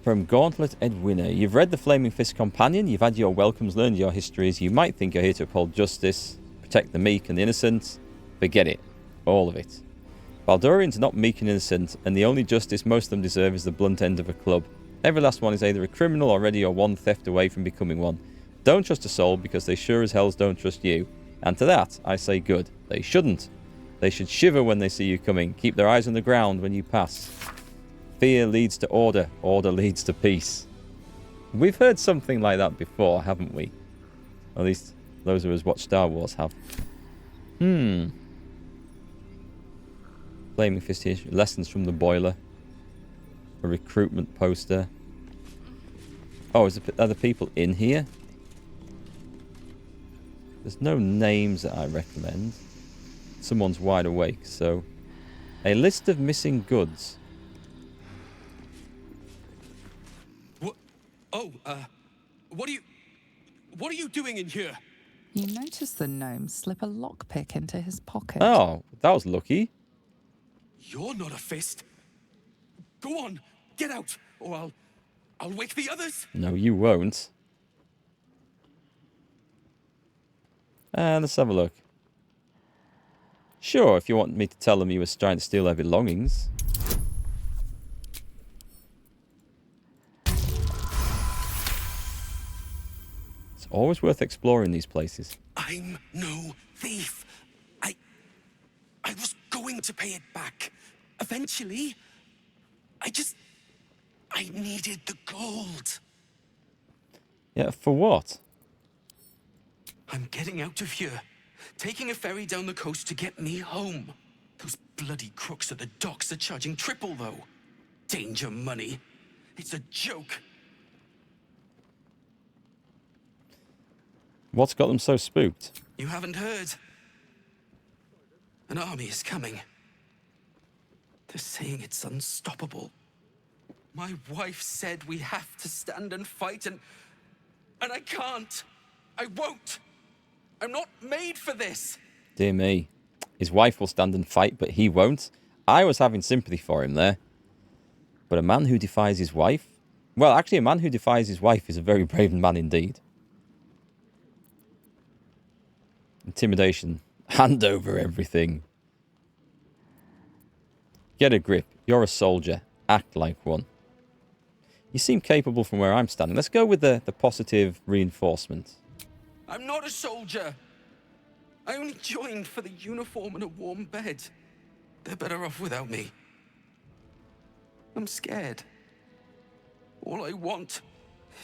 From Gauntlet Edwina. You've read the Flaming Fist Companion. You've had your welcomes, learned your histories. You might think you're here to uphold justice, protect the meek and the innocent. Forget it. All of it. Baldurians are not meek and innocent, and the only justice most of them deserve is the blunt end of a club. Every last one is either a criminal already or one theft away from becoming one. Don't trust a soul because they sure as hells don't trust you. And to that, I say good. They shouldn't. They should shiver when they see you coming. Keep their eyes on the ground when you pass. Fear leads to order. Order leads to peace. We've heard something like that before, haven't we? At least those of us watch Star Wars have. Flaming Fist here. Lessons from the Boiler. A recruitment poster. Oh, are the people in here? There's no names that I recommend. Someone's wide awake, so... A list of missing goods. What? Oh, what are you doing in here? You notice the gnome slip a lockpick into his pocket. Oh, that was lucky. You're not a fist. Go on, get out, or I'll wake the others. No, you won't. And let's have a look. Sure, if you want me to tell them you were trying to steal their belongings. It's always worth exploring these places. I'm no thief. I was going to pay it back. Eventually. I needed the gold. Yeah, for what? I'm getting out of here. Taking a ferry down the coast to get me home. Those bloody crooks at the docks are charging triple, though. Danger money. It's a joke. What's got them so spooked? You haven't heard. An army is coming. They're saying it's unstoppable. My wife said we have to stand and fight, and I can't. I won't. I'm not made for this. Dear me. His wife will stand and fight, but he won't. I was having sympathy for him there. But a man who defies his wife? Well, actually, a man who defies his wife is a very brave man indeed. Intimidation. Hand over everything. Get a grip. You're a soldier. Act like one. You seem capable from where I'm standing. Let's go with the positive reinforcement. I'm not a soldier. I only joined for the uniform and a warm bed. They're better off without me. I'm scared. All I want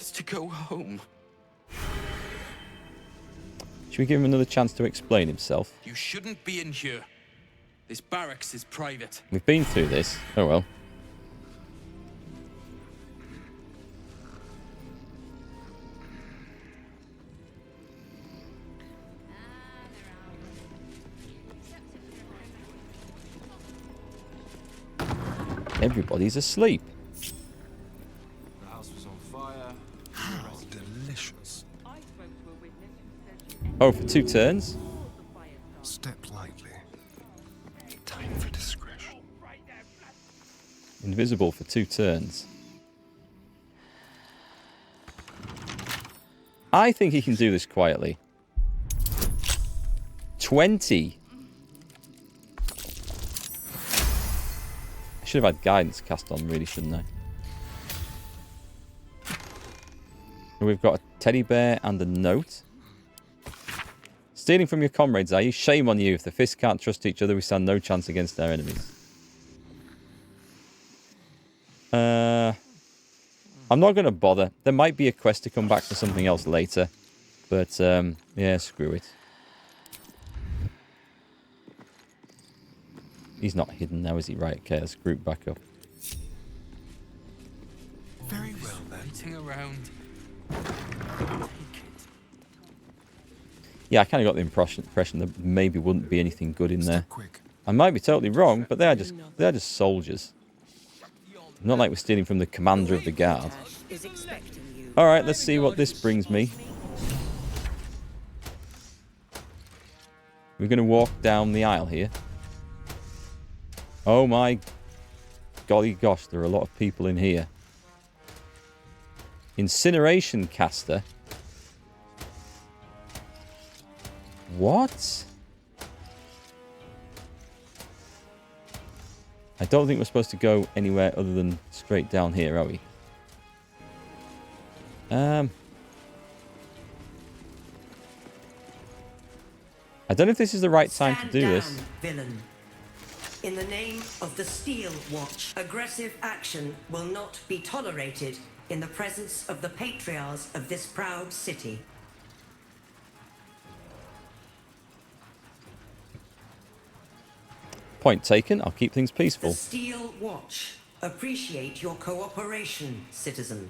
is to go home. Should we give him another chance to explain himself? You shouldn't be in here. This barracks is private. We've been through this. Oh well. Everybody's asleep. The house was on fire. How delicious. Oh, for 2 turns? Step lightly. Time for discretion. Invisible for 2 turns. I think he can do this quietly. 20. should have had guidance cast on, really, shouldn't I? And we've got a teddy bear and a note. Stealing from your comrades, are you? Shame on you. If the fists can't trust each other, we stand no chance against our enemies. I'm not going to bother. There might be a quest to come back for something else later. But, yeah, screw it. He's not hidden now, is he? Right, okay, let's group back up. Very well, then. Waiting around. Yeah, I kind of got the impression there maybe wouldn't be anything good in there. I might be totally wrong, but they're just soldiers. Not like we're stealing from the commander of the guard. Alright, let's see what this brings me. We're going to walk down the aisle here. Oh my golly gosh, there are a lot of people in here. Incineration caster. What? I don't think we're supposed to go anywhere other than straight down here, are we? I don't know if this is the right time to do this. Villain. In the name of the Steel Watch, aggressive action will not be tolerated in the presence of the patriarchs of this proud city. Point taken. I'll keep things peaceful. The Steel Watch. Appreciate your cooperation, citizen.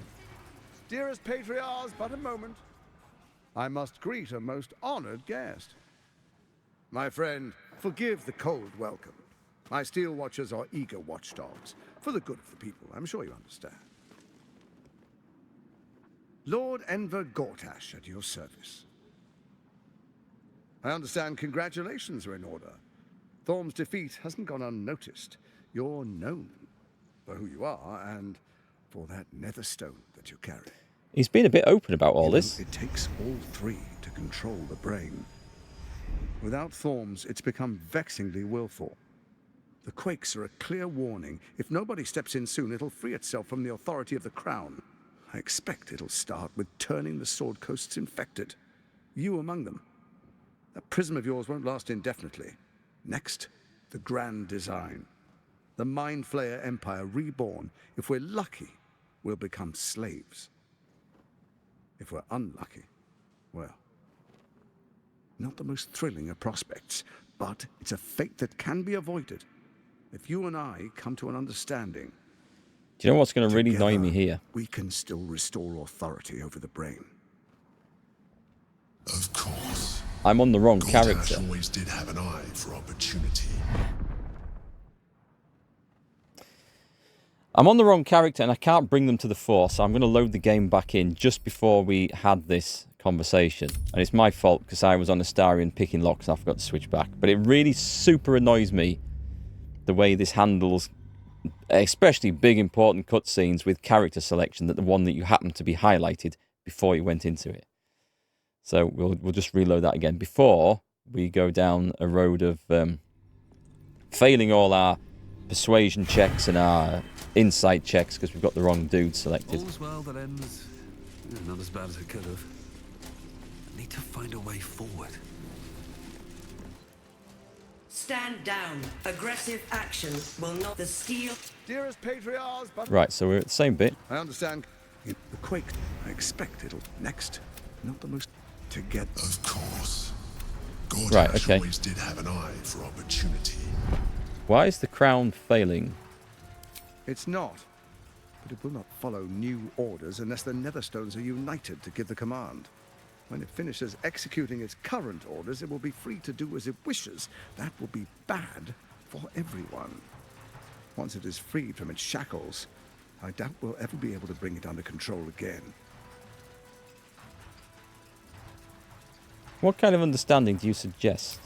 Dearest patriarchs, but a moment. I must greet a most honored guest. My friend, forgive the cold welcome. My Steel Watchers are eager watchdogs, for the good of the people, I'm sure you understand. Lord Enver Gortash at your service. I understand congratulations are in order. Thorm's defeat hasn't gone unnoticed. You're known for who you are and for that nether stone that you carry. He's been a bit open about all this. It takes all three to control the brain. Without Thorms, it's become vexingly willful. The quakes are a clear warning. If nobody steps in soon, it'll free itself from the authority of the crown. I expect it'll start with turning the Sword Coasts infected. You among them. That prism of yours won't last indefinitely. Next, the grand design. The Mind Flayer Empire reborn. If we're lucky, we'll become slaves. If we're unlucky, well, not the most thrilling of prospects, but it's a fate that can be avoided. If you and I come to an understanding, do you know what's going to really annoy me here? We can still restore authority over the brain. Of course. I'm on the wrong character. Gortash always did have an eye for opportunity. I'm on the wrong character and I can't bring them to the fore, so I'm going to load the game back in just before we had this conversation. And it's my fault because I was on Astarion picking locks and I forgot to switch back. But it really super annoys me the way this handles, especially big important cutscenes with character selection, that the one that you happen to be highlighted before you went into it. So we'll just reload that again before we go down a road of failing all our persuasion checks and our insight checks because we've got the wrong dude selected. All's well that ends not as bad as it could have. I need to find a way forward. Stand down. Aggressive action will not the steel. Dearest patriarchs, but Right, so we're at the same bit. I understand. The quake. I expect it'll next. Not the most to get. Of course. Gortash Right, okay. always did have an eye for opportunity. Why is the crown failing? It's not. But it will not follow new orders unless the Netherstones are united to give the command. When it finishes executing its current orders, it will be free to do as it wishes. That will be bad for everyone. Once it is freed from its shackles, I doubt we'll ever be able to bring it under control again. What kind of understanding do you suggest?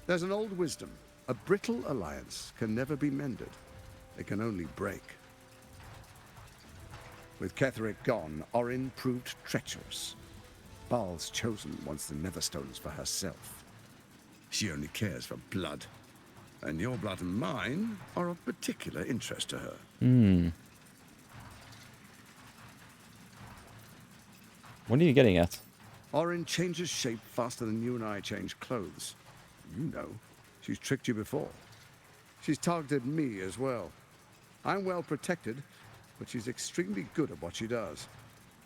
There's an old wisdom. A brittle alliance can never be mended. It can only break. With Ketheric gone, Orin proved treacherous. Baal's chosen wants the Netherstones for herself. She only cares for blood. And your blood and mine are of particular interest to her. What are you getting at? Orin changes shape faster than you and I change clothes. You know, she's tricked you before. She's targeted me as well. I'm well protected, but she's extremely good at what she does.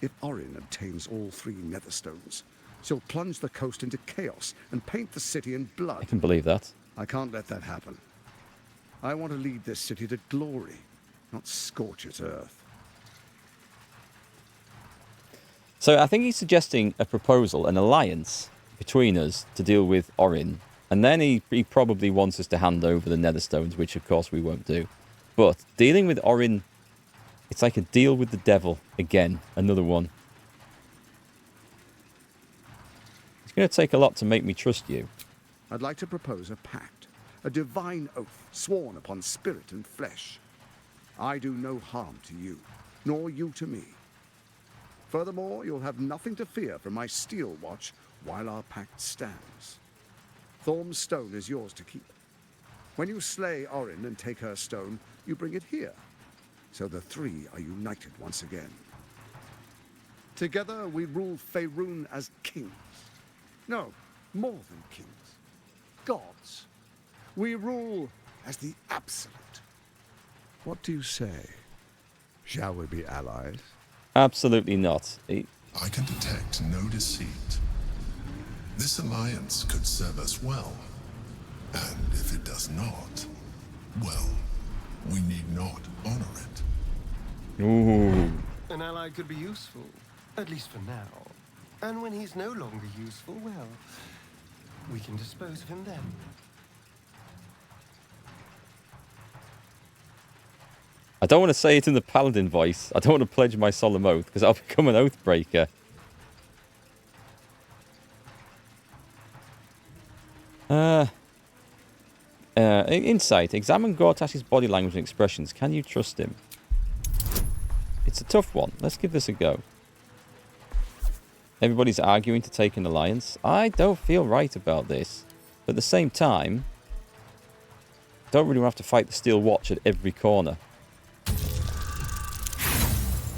If Orin obtains all 3 Netherstones, she'll plunge the coast into chaos and paint the city in blood. I can believe that. I can't let that happen. I want to lead this city to glory, not scorch its earth. So I think he's suggesting a proposal, an alliance between us to deal with Orin. And then he probably wants us to hand over the Netherstones, which of course we won't do. But dealing with Orin, it's like a deal with the devil again. Another one. It's going to take a lot to make me trust you. I'd like to propose a pact, a divine oath sworn upon spirit and flesh. I do no harm to you, nor you to me. Furthermore, you'll have nothing to fear from my steel watch while our pact stands. Thorm's stone is yours to keep. When you slay Orin and take her stone, you bring it here, so the 3 are united once again. Together we rule Faerun as kings. No, more than kings. Gods. We rule as the absolute. What do you say? Shall we be allies? Absolutely not. I can detect no deceit. This alliance could serve us well. And if it does not, well, we need not honor it. Ooh. An ally could be useful, at least for now. And when he's no longer useful, well, we can dispose of him then. I don't want to say it in the Paladin voice. I don't want to pledge my solemn oath, because I'll become an oath breaker. Insight. Examine Gortash's body language and expressions. Can you trust him? It's a tough one. Let's give this a go. Everybody's arguing to take an alliance. I don't feel right about this. But at the same time, don't really want to have to fight the Steel Watch at every corner.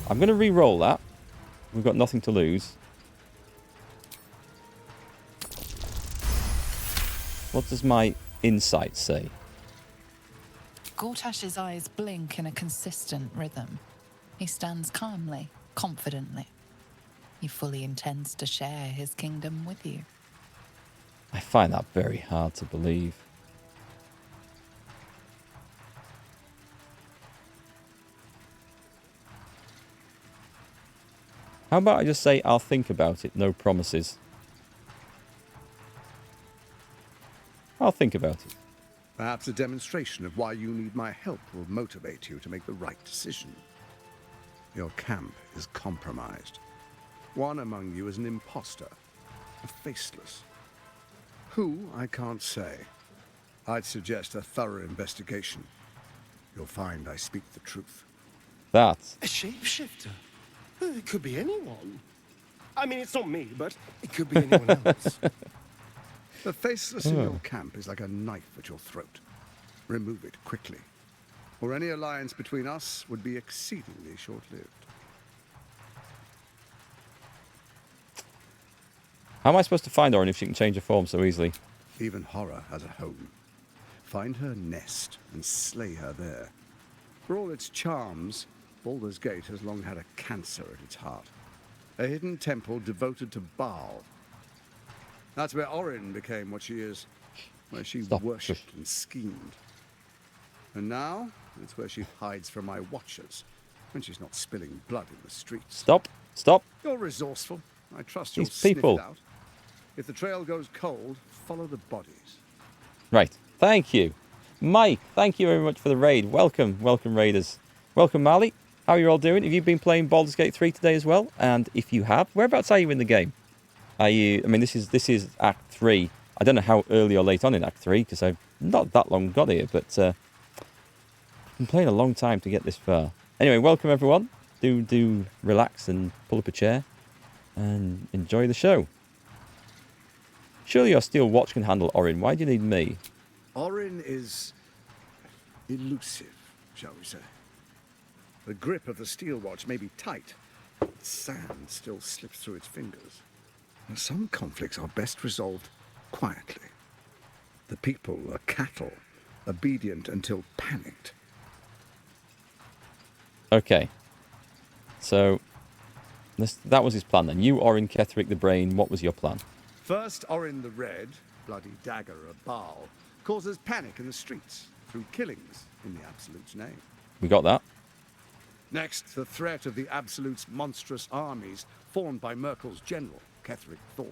I'm going to re-roll that. We've got nothing to lose. What does my insight say? Gortash's eyes blink in a consistent rhythm. He stands calmly, confidently. He fully intends to share his kingdom with you. I find that very hard to believe. How about I just say, I'll think about it, no promises. I'll think about it. Perhaps a demonstration of why you need my help will motivate you to make the right decision. Your camp is compromised. One among you is an imposter, a faceless. Who, I can't say. I'd suggest a thorough investigation. You'll find I speak the truth. That. A shapeshifter? It could be anyone. I mean, it's not me, but it could be anyone else. The faceless in your camp is like a knife at your throat. Remove it quickly, or any alliance between us would be exceedingly short-lived. How am I supposed to find Orin if she can change her form so easily? Even horror has a home. Find her nest and slay her there. For all its charms, Baldur's Gate has long had a cancer at its heart. A hidden temple devoted to Baal. That's where Orin became what she is, where she worshipped and schemed. And now, it's where she hides from my watchers, when she's not spilling blood in the streets. Stop. Stop. You're resourceful. I trust you'll These sniff people. it out. If the trail goes cold, follow the bodies. Right. Thank you. Mike, thank you very much for the raid. Welcome. Welcome, raiders. Welcome, Marley. How are you all doing? Have you been playing Baldur's Gate 3 today as well? And if you have, whereabouts are you in the game? Are you... I mean, this is Act 3. I don't know how early or late on in Act 3, because I've not that long got here, but I've been playing a long time to get this far. Anyway, welcome, everyone. Do relax and pull up a chair and enjoy the show. Surely your steel watch can handle Orin. Why do you need me? Orin is elusive, shall we say. The grip of the steel watch may be tight, but sand still slips through its fingers. And some conflicts are best resolved quietly. The people are cattle, obedient until panicked. Okay. So, that was his plan then. You, Orin, Ketheric the Brain, what was your plan? First, Orin the Red, bloody dagger of Baal, causes panic in the streets through killings in the Absolute's name. We got that. Next, the threat of the Absolute's monstrous armies formed by Markgl's general, Ketheric Thorn.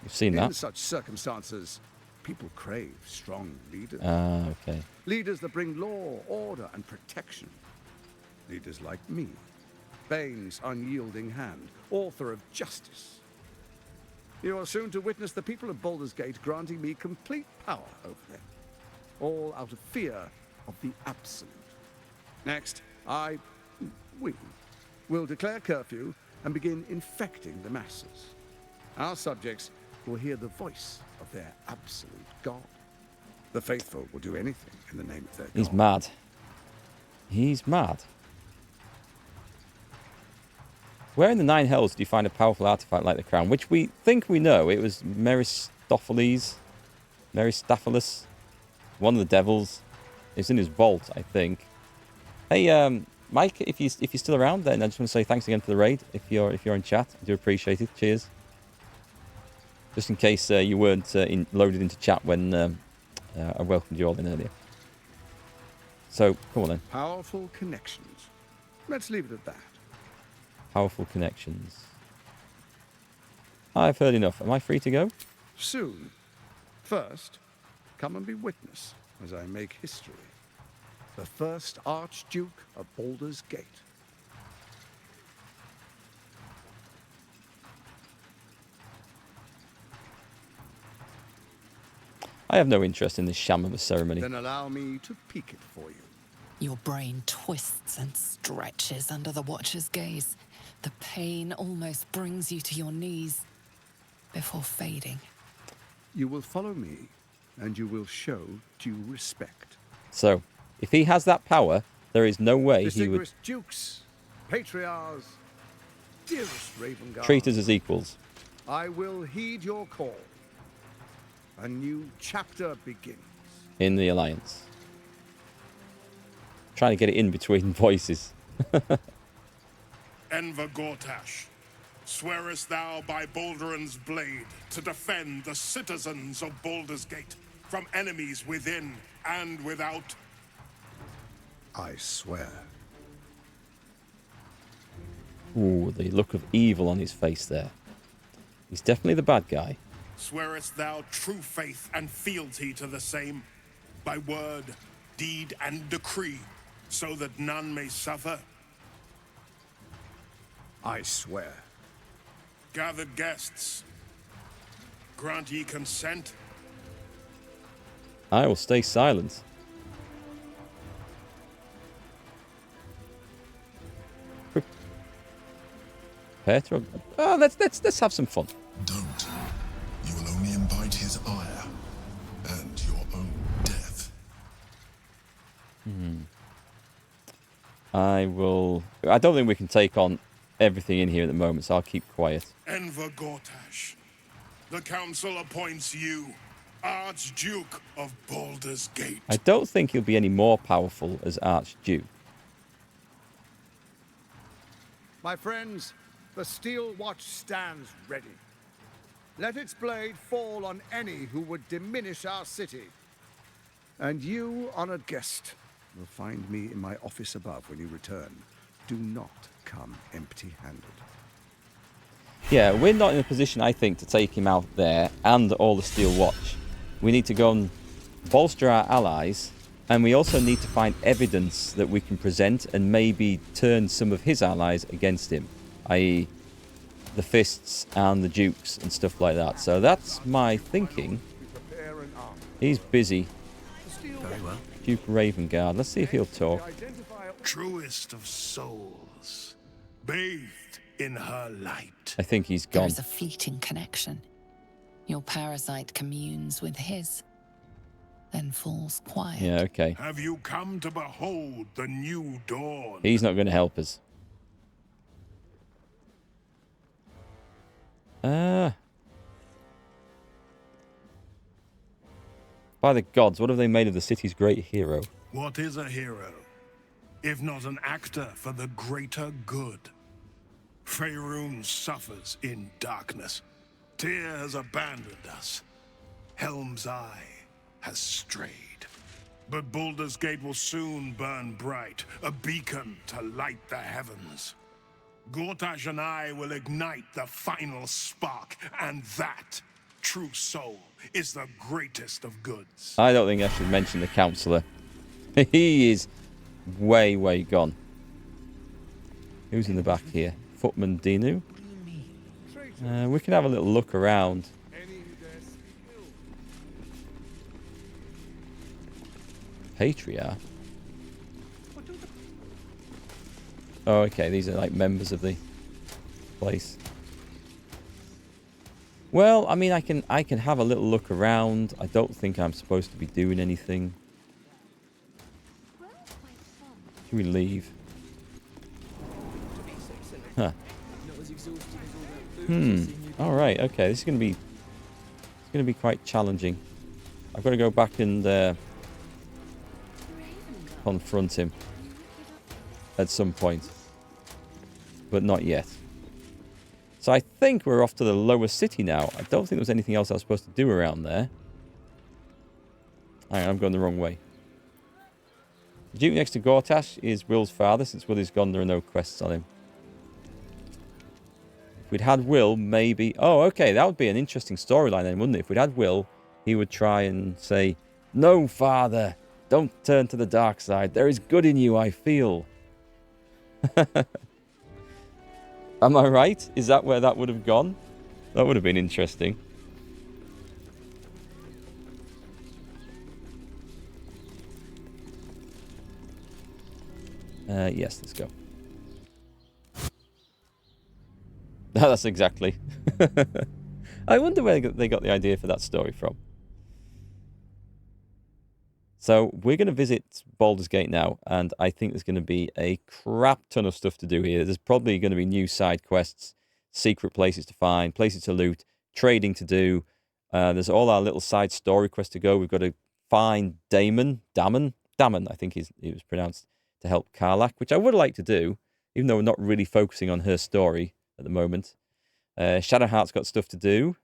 You've seen that. In such circumstances, people crave strong leaders. Ah, okay. Leaders that bring law, order, and protection. Leaders like me, Bane's unyielding hand, author of justice. You are soon to witness the people of Baldur's Gate granting me complete power over them, all out of fear of the Absolute. Next, we will declare curfew and begin infecting the masses. Our subjects will hear the voice of their absolute god. The faithful will do anything in the name of their god. He's mad. He's mad. Where in the Nine Hells do you find a powerful artifact like the crown? Which we think we know. It was Meristopheles. One of the devils. It's in his vault, I think. Hey, Mike, if you're still around, then I just want to say thanks again for the raid. If you're in chat, I do appreciate it. Cheers. Just in case you weren't loaded into chat when I welcomed you all in earlier. So, come on then. Powerful connections. Let's leave it at that. Powerful connections. I've heard enough. Am I free to go? Soon. First, come and be witness as I make history. The first Archduke of Baldur's Gate. I have no interest in this sham of a ceremony. Then allow me to peek it for you. Your brain twists and stretches under the Watcher's gaze. The pain almost brings you to your knees before fading. You will follow me, and you will show due respect. So, if he has that power, there is no way he would Distinguished dukes, patriarchs, dearest Raven Guard, treat us as equals. I will heed your call. A new chapter begins. In the Alliance. Trying to get it in between voices. Enver Gortash, swearest thou by Balduran's blade to defend the citizens of Baldur's Gate from enemies within and without? I swear. Ooh, the look of evil on his face there. He's definitely the bad guy. Swearest thou true faith and fealty to the same, by word, deed, and decree, so that none may suffer? I swear. Gathered guests, grant ye consent? I will stay silent. Prepare to... Oh, let's have some fun. Don't. You will only invite his ire and your own death. I don't think we can take on everything in here at the moment, so I'll keep quiet. Enver Gortash, the council appoints you Archduke of Baldur's Gate. I don't think he'll be any more powerful as Archduke. My friends, the steel watch stands ready. Let its blade fall on any who would diminish our city. And you, honored guest, will find me in my office above when you return. Do not come empty-handed. Yeah, we're not in a position, I think, to take him out there and all the steel watch. We need to go and bolster our allies, and we also need to find evidence that we can present and maybe turn some of his allies against him, i.e. the Fists and the Dukes and stuff like that. So that's my thinking. He's busy. Very well. Duke Ravengard. Let's see if he'll talk. Truest of souls, bathed in her light. I think he's There gone. is a fleeting connection. Your parasite communes with his. then falls quiet. Yeah, okay. Have you come to behold the new dawn? He's not going to help us. By the gods, what have they made of the city's great hero? What is a hero, if not an actor for the greater good? Faerun suffers in darkness. Tyr has abandoned us. Helm's Eye has strayed. But Baldur's Gate will soon burn bright, a beacon to light the heavens. Gortash and I will ignite the final spark, and that, true soul, is the greatest of goods. I don't think I should mention the Counselor. He is way, way gone. Who's in the back here? Footman Dinu. We can have a little look around. Patriarch. Oh, okay. These are like members of the place. Well, I mean, I can have a little look around. I don't think I'm supposed to be doing anything. Should we leave? Huh. All right. Okay. This is going to be quite challenging. I've got to go back and confront him at some point, but not yet. So I think we're off to the lower city now. I don't think there was anything else I was supposed to do around there. Hang on, I'm going the wrong way. The Duke next to Gortash is Will's father. Since Will is gone, there are no quests on him. If we'd had Will, maybe... Oh, okay, that would be an interesting storyline then, wouldn't it? If we'd had Will, he would try and say, "No, father, don't turn to the dark side. There is good in you, I feel." Am I right? Is that where that would have gone? That would have been interesting. Yes, let's go. That's exactly. I wonder where they got the idea for that story from. So we're going to visit Baldur's Gate now, and I think there's going to be a crap ton of stuff to do here. There's probably going to be new side quests, secret places to find, places to loot, trading to do. There's all our little side story quests to go. We've got to find Damon, I think it was pronounced, to help Karlach, which I would like to do, even though we're not really focusing on her story at the moment. Shadowheart's got stuff to do.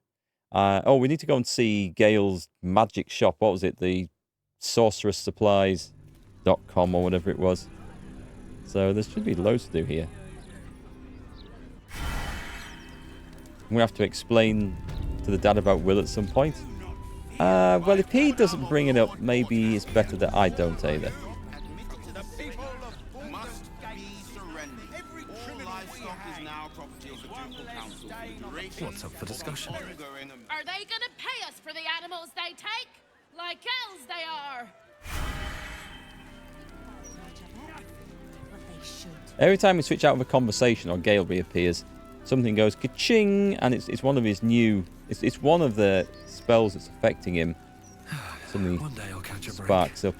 We need to go and see Gale's magic shop. What was it? The sorceresssupplies.com or whatever it was. So there should be loads to do here. I'm going to have to explain to the dad about Will at some point. Well, if he doesn't bring it up, maybe it's better that I don't either. What's up for discussion? Are they gonna pay us for the animals they take? Like elves they are! Every time we switch out of a conversation or Gale reappears, something goes ka-ching, and it's one of his new... It's one of the spells that's affecting him. Something One day I'll catch a break. sparks up.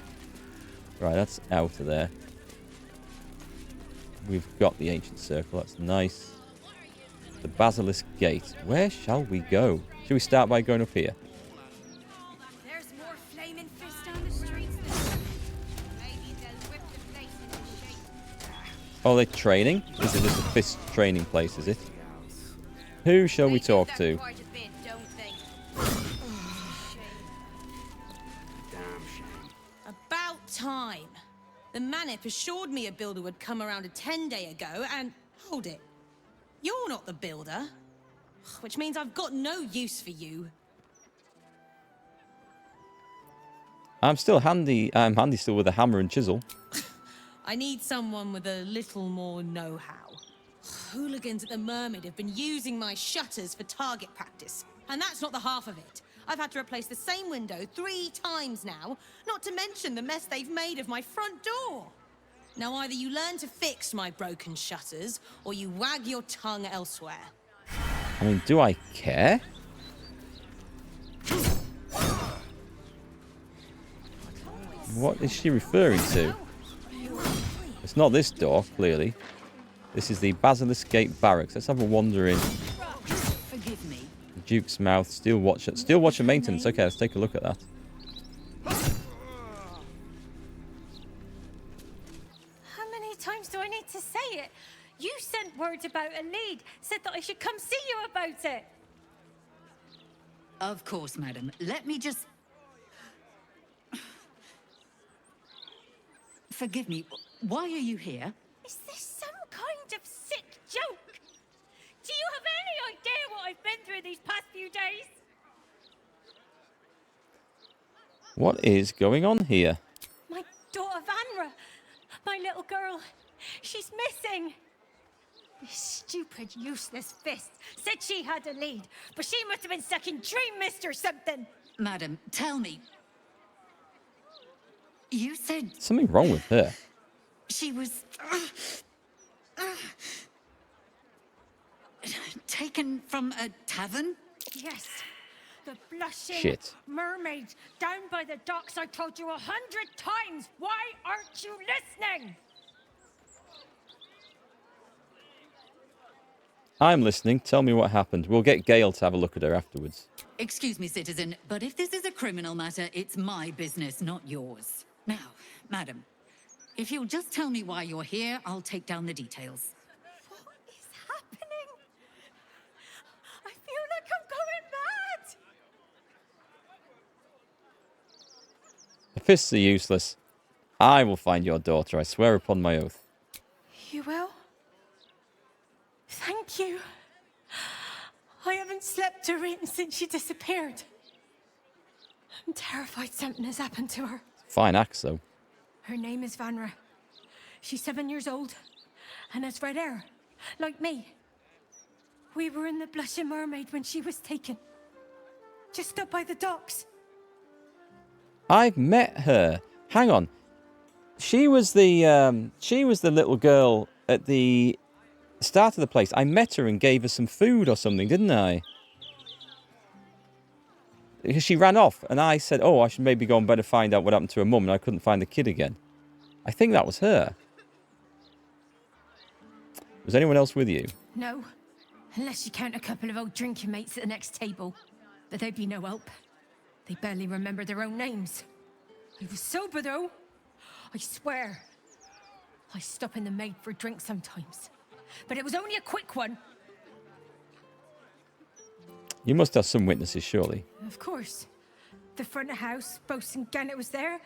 Right, that's out of there. We've got the Ancient Circle, that's nice. The Basilisk Gate. Where shall we go? Should we start by going up here? There's more flaming fists down the streets than... Maybe they'll whip the place into shape. Oh, they're training? Is it just a fist training place, is it? Who shall we talk to? Quite a bit, don't they? About time. The Manip assured me a builder would come around a 10-day ago, and... Hold it. You're not the builder. Which means I've got no use for you. I'm still handy. I'm handy still with a hammer and chisel. I need someone with a little more know-how. Hooligans at the Mermaid have been using my shutters for target practice. And that's not the half of it. I've had to replace the same window 3 times now, not to mention the mess they've made of my front door. Now either you learn to fix my broken shutters, or you wag your tongue elsewhere. I mean, do I care? What is she referring to? It's not this door, clearly. This is the Basilisk Gate Barracks. Let's have a wander in. Forgive me. Duke's Mouth, Steel Watcher. Steel Watcher maintenance. Okay, let's take a look at that. How many times do I need to say it? You sent word about a lead. Said that I should come see you about it. Of course, madam. Let me just... Forgive me. Why are you here? Is this some kind of sick joke? Do you have any idea what I've been through these past few days? What is going on here? My daughter Vanra, my little girl, she's missing. This stupid, useless fist said she had a lead, but she must have been stuck in Dream Mist or something. Madam, tell me. You said... Something wrong with her. She was... taken from a tavern? Yes. The blushing Shit. mermaid down by the docks. I told you 100 times. Why aren't you listening? I'm listening. Tell me what happened. We'll get Gale to have a look at her afterwards. Excuse me, citizen, but if this is a criminal matter, it's my business, not yours. Now, madam, if you'll just tell me why you're here, I'll take down the details. What is happening? I feel like I'm going mad. The fists are useless. I will find your daughter, I swear upon my oath. You will? Thank you. I haven't slept or eaten since she disappeared. I'm terrified something has happened to her. Fine axe, though. Her name is Vanra. She's 7 years old and has red hair, like me. We were in the Blushing Mermaid when she was taken. Just up by the docks. I've met her. Hang on. She was the little girl at the start of the place. I met her and gave her some food or something, didn't I? Because she ran off, and I said, oh, I should maybe go and better find out what happened to her mum, and I couldn't find the kid again. I think that was her. Was anyone else with you? No, unless you count a couple of old drinking mates at the next table. But they'd be no help. They barely remember their own names. I was sober, though. I swear. I stop in the maid for a drink sometimes. But it was only a quick one. You must have some witnesses, surely. Of course. The front of house, Bosun Gannet was there,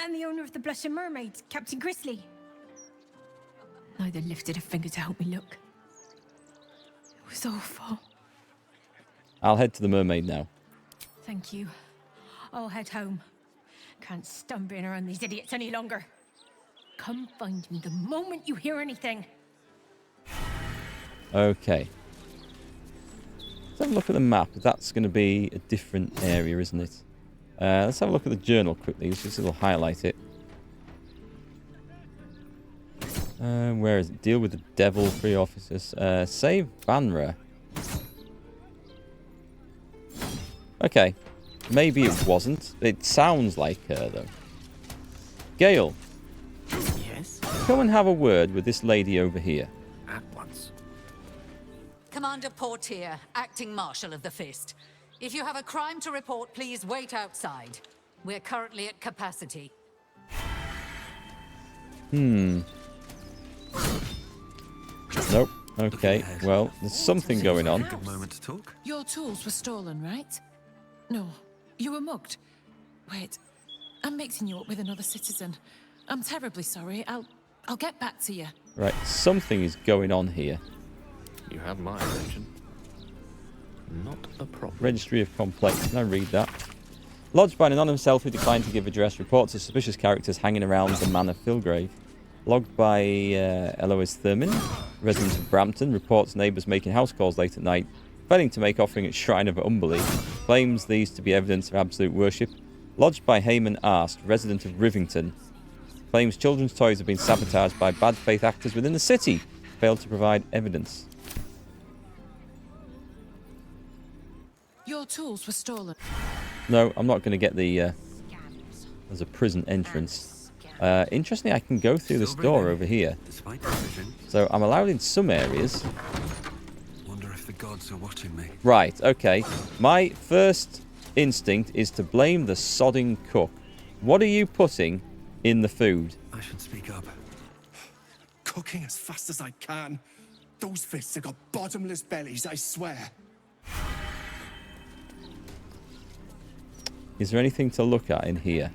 and the owner of the Blushing Mermaid, Captain Grizzly. Neither lifted a finger to help me look. It was awful. I'll head to the mermaid now. Thank you. I'll head home. Can't stand being around these idiots any longer. Come find me the moment you hear anything. Okay. Let's have a look at the map. That's going to be a different area, isn't it? Let's have a look at the journal quickly. Just a little highlight it. Where is it? Deal with the devil, 3 officers. Save Vanra. Okay. Maybe it wasn't. It sounds like her, though. Gale. Yes? Come and have a word with this lady over here. At once. Commander Portier, acting marshal of the Fist. If you have a crime to report, please wait outside. We're currently at capacity. Nope. Okay. Well, there's something going on. Good moment to talk. Your tools were stolen, right? No, you were mugged. Wait, I'm mixing you up with another citizen. I'm terribly sorry. I'll get back to you. Right. Something is going on here. You have my attention. Not a problem. Registry of Complex. Can I read that? Lodged by an anonymous elf who declined to give address. Reports of suspicious characters hanging around the Manor Filgrave. Logged by Eloise Thurman, resident of Brampton. Reports neighbours making house calls late at night. Failing to make offering at Shrine of Umberley. Claims these to be evidence of absolute worship. Lodged by Heyman Arst, resident of Rivington. Claims children's toys have been sabotaged by bad faith actors within the city. Failed to provide evidence. Your tools were stolen. No, I'm not going to get the There's a prison entrance. Interestingly, I can go through this door over here. So I'm allowed in some areas. Wonder if the gods are watching me. Right, okay. My first instinct is to blame the sodding cook. What are you putting in the food? I should speak up. Cooking as fast as I can. Those fists have got bottomless bellies, I swear. Is there anything to look at in here?